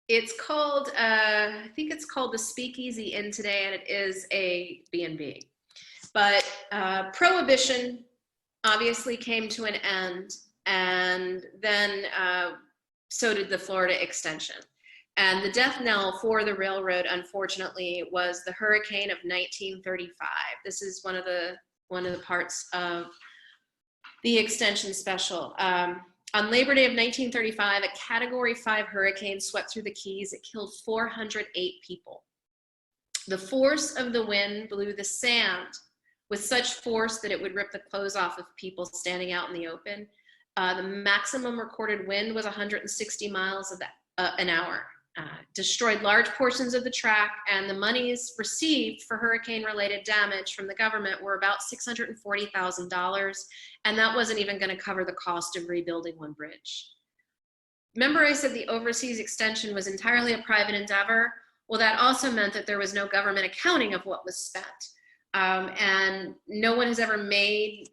it's called, I think it's called the Speakeasy Inn today, and it is a B&B. But Prohibition obviously came to an end, and then so did the Florida extension. And the death knell for the railroad, unfortunately, was the hurricane of 1935. This is one of the parts of the extension special. On Labor Day of 1935, a Category 5 hurricane swept through the Keys. It killed 408 people. The force of the wind blew the sand with such force that it would rip the clothes off of people standing out in the open. The maximum recorded wind was 160 miles an hour. Destroyed large portions of the track, and the monies received for hurricane-related damage from the government were about $640,000, and that wasn't even going to cover the cost of rebuilding one bridge. Remember I said the overseas extension was entirely a private endeavor? Well, that also meant that there was no government accounting of what was spent, and no one has ever made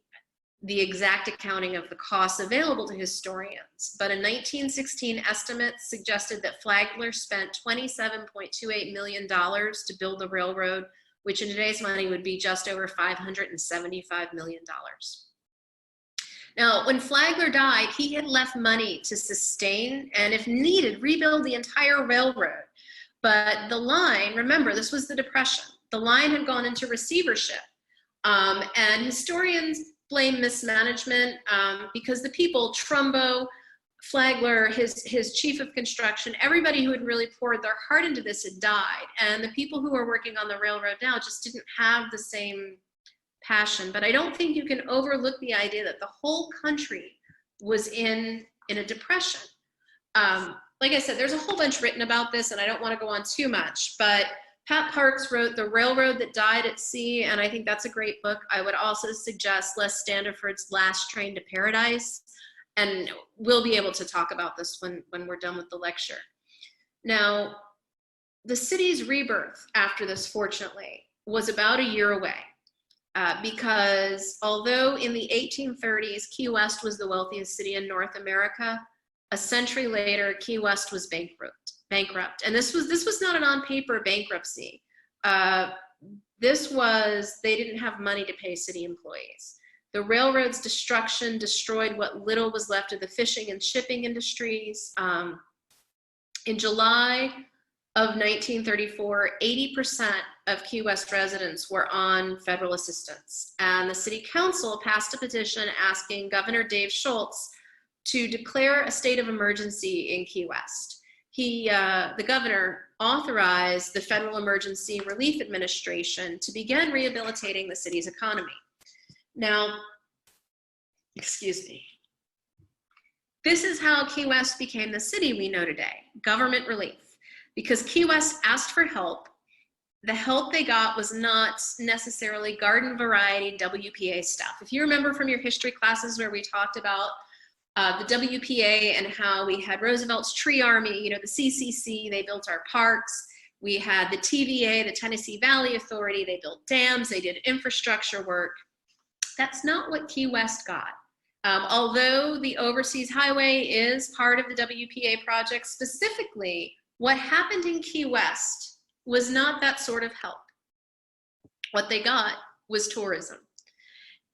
the exact accounting of the costs available to historians. But a 1916 estimate suggested that Flagler spent $27.28 million to build the railroad, which in today's money would be just over $575 million. Now, when Flagler died, he had left money to sustain and, if needed, rebuild the entire railroad. But the line, remember, this was the Depression, the line had gone into receivership. And historians blame mismanagement because the people, Trumbo, Flagler, his chief of construction, everybody who had really poured their heart into this had died. And the people who are working on the railroad now just didn't have the same passion. But I don't think you can overlook the idea that the whole country was in a depression. Like I said, there's a whole bunch written about this, and I don't want to go on too much, but Pat Parks wrote The Railroad That Died at Sea, and I think that's a great book. I would also suggest Les Standiford's Last Train to Paradise, and we'll be able to talk about this when we're done with the lecture. Now, the city's rebirth after this, fortunately, was about a year away, because although in the 1830s, Key West was the wealthiest city in North America, a century later, Key West was bankrupt. And this was not an on-paper bankruptcy. This was, they didn't have money to pay city employees. The railroad's destruction destroyed what little was left of the fishing and shipping industries. In July of 1934, 80% of Key West residents were on federal assistance. And the city council passed a petition asking Governor Dave Schultz to declare a state of emergency in Key West. The governor authorized the Federal Emergency Relief Administration to begin rehabilitating the city's economy. Now, excuse me. This is how Key West became the city we know today, government relief. Because Key West asked for help, the help they got was not necessarily garden variety WPA stuff. If you remember from your history classes where we talked about the WPA and how we had Roosevelt's Tree Army, the CCC, they built our parks. We had the TVA, the Tennessee Valley Authority, they built dams, they did infrastructure work. That's not what Key West got. Although the Overseas Highway is part of the WPA project, specifically, what happened in Key West was not that sort of help. What they got was tourism.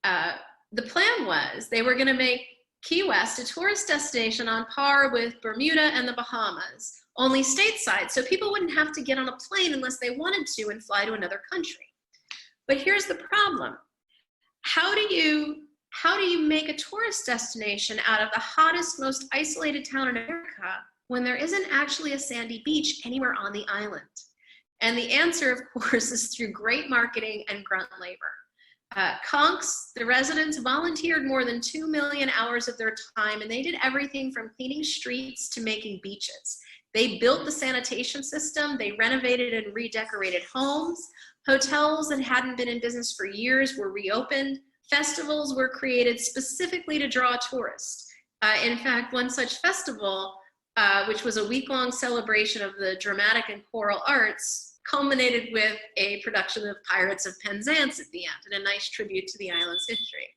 The plan was they were going to make Key West a tourist destination on par with Bermuda and the Bahamas, only stateside, so people wouldn't have to get on a plane unless they wanted to and fly to another country. But here's the problem. How do you make a tourist destination out of the hottest, most isolated town in America when there isn't actually a sandy beach anywhere on the island? And the answer, of course, is through great marketing and grunt labor. Conks, the residents, volunteered more than 2 million hours of their time, and they did everything from cleaning streets to making beaches. They built the sanitation system, they renovated and redecorated homes, hotels that hadn't been in business for years were reopened, festivals were created specifically to draw tourists. In fact, one such festival, which was a week-long celebration of the dramatic and choral arts, culminated with a production of Pirates of Penzance at the end, and a nice tribute to the island's history.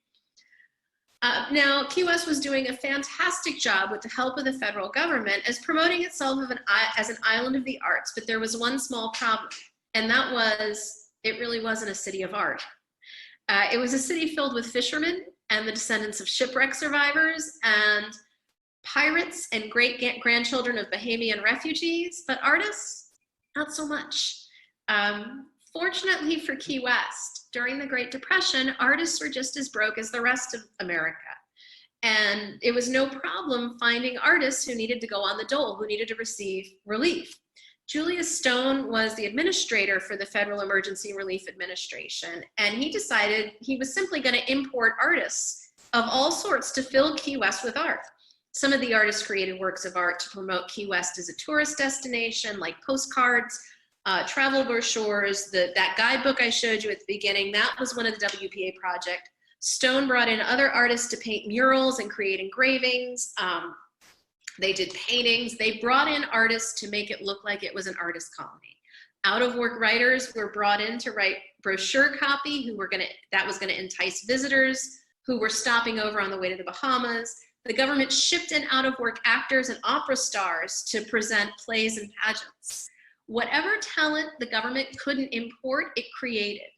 Now, Key West was doing a fantastic job with the help of the federal government as promoting itself as an island of the arts, but there was one small problem, and that was it really wasn't a city of art. It was a city filled with fishermen and the descendants of shipwreck survivors and pirates and great-grandchildren of Bahamian refugees, but artists, not so much. Fortunately for Key West, during the Great Depression, artists were just as broke as the rest of America. And it was no problem finding artists who needed to go on the dole, who needed to receive relief. Julius Stone was the administrator for the Federal Emergency Relief Administration, and he decided he was simply going to import artists of all sorts to fill Key West with art. Some of the artists created works of art to promote Key West as a tourist destination, like postcards, travel brochures. That guidebook I showed you at the beginning, that was one of the WPA project. Stone brought in other artists to paint murals and create engravings. They did paintings. They brought in artists to make it look like it was an artist colony. Out-of-work writers were brought in to write brochure copy that was gonna entice visitors who were stopping over on the way to the Bahamas. The government shipped in out-of-work actors and opera stars to present plays and pageants. Whatever talent the government couldn't import, it created.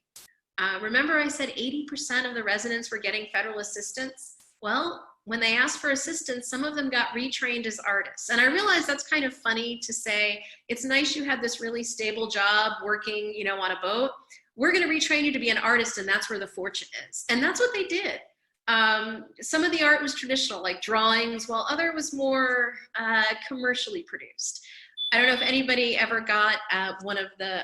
Remember I said 80% of the residents were getting federal assistance? Well, when they asked for assistance, some of them got retrained as artists. And I realize that's kind of funny to say, it's nice you had this really stable job working, on a boat. We're gonna retrain you to be an artist, and that's where the fortune is. And that's what they did. Some of the art was traditional, like drawings, while other was more commercially produced. I don't know if anybody ever got one of the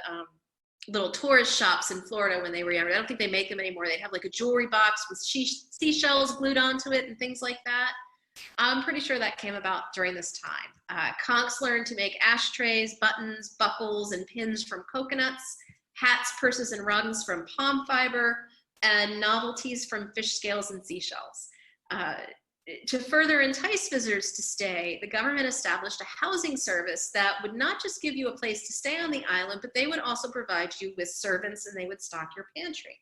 little tourist shops in Florida when they were younger. I don't think they make them anymore. They'd have like a jewelry box with seashells glued onto it and things like that. I'm pretty sure that came about during this time. Conks learned to make ashtrays, buttons, buckles, and pins from coconuts, hats, purses, and rugs from palm fiber, and novelties from fish scales and seashells. To further entice visitors to stay, the government established a housing service that would not just give you a place to stay on the island, but they would also provide you with servants, and they would stock your pantry.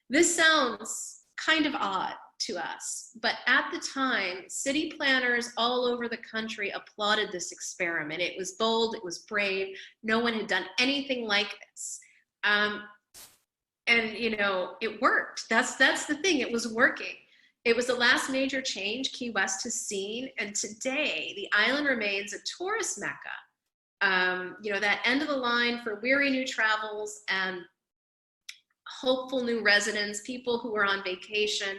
This sounds kind of odd to us, but at the time, city planners all over the country applauded this experiment. It was bold, it was brave, no one had done anything like this. And it worked. That's the thing, it was working. It was the last major change Key West has seen, and today the island remains a tourist mecca. That end of the line for weary new travels and hopeful new residents, people who are on vacation.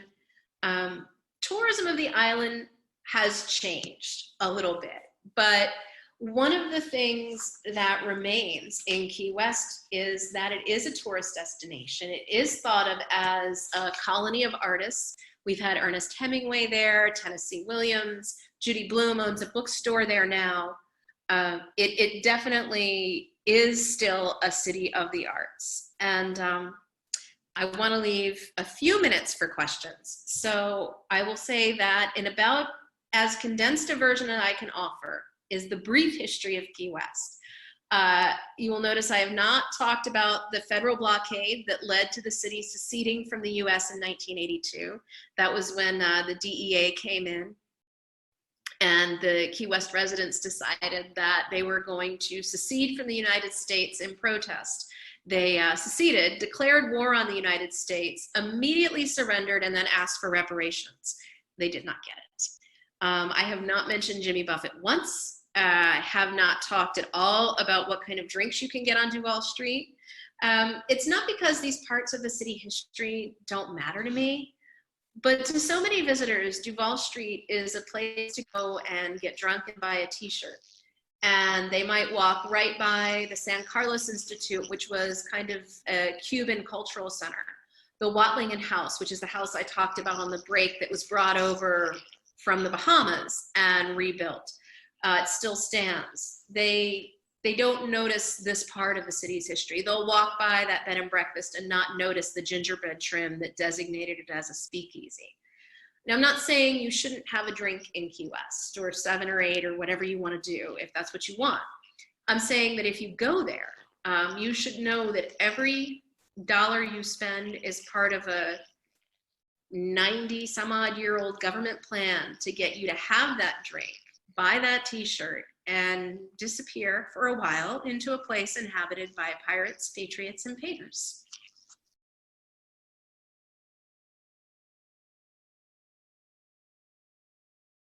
Tourism of the island has changed a little bit, but one of the things that remains in Key West is that it is a tourist destination. It is thought of as a colony of artists. We've had Ernest Hemingway there, Tennessee Williams, Judy Blume owns a bookstore there now. It definitely is still a city of the arts. And I want to leave a few minutes for questions. So I will say that in about as condensed a version that I can offer is the brief history of Key West. You will notice I have not talked about the federal blockade that led to the city seceding from the US in 1982. That was when the DEA came in, and the Key West residents decided that they were going to secede from the United States in protest. They seceded, declared war on the United States, immediately surrendered, and then asked for reparations. They did not get it. I have not mentioned Jimmy Buffett once. Have not talked at all about what kind of drinks you can get on Duval Street. It's not because these parts of the city history don't matter to me, but to so many visitors, Duval Street is a place to go and get drunk and buy a t-shirt. And they might walk right by the San Carlos Institute, which was kind of a Cuban cultural center. The Watlingen House, which is the house I talked about on the break that was brought over from the Bahamas and rebuilt. It still stands. They don't notice this part of the city's history. They'll walk by that bed and breakfast and not notice the gingerbread trim that designated it as a speakeasy. Now, I'm not saying you shouldn't have a drink in Key West or 7 or 8 or whatever you want to do if that's what you want. I'm saying that if you go there, you should know that every dollar you spend is part of a 90-some-odd-year-old government plan to get you to have that drink, buy that t-shirt, and disappear for a while into a place inhabited by pirates, patriots, and painters.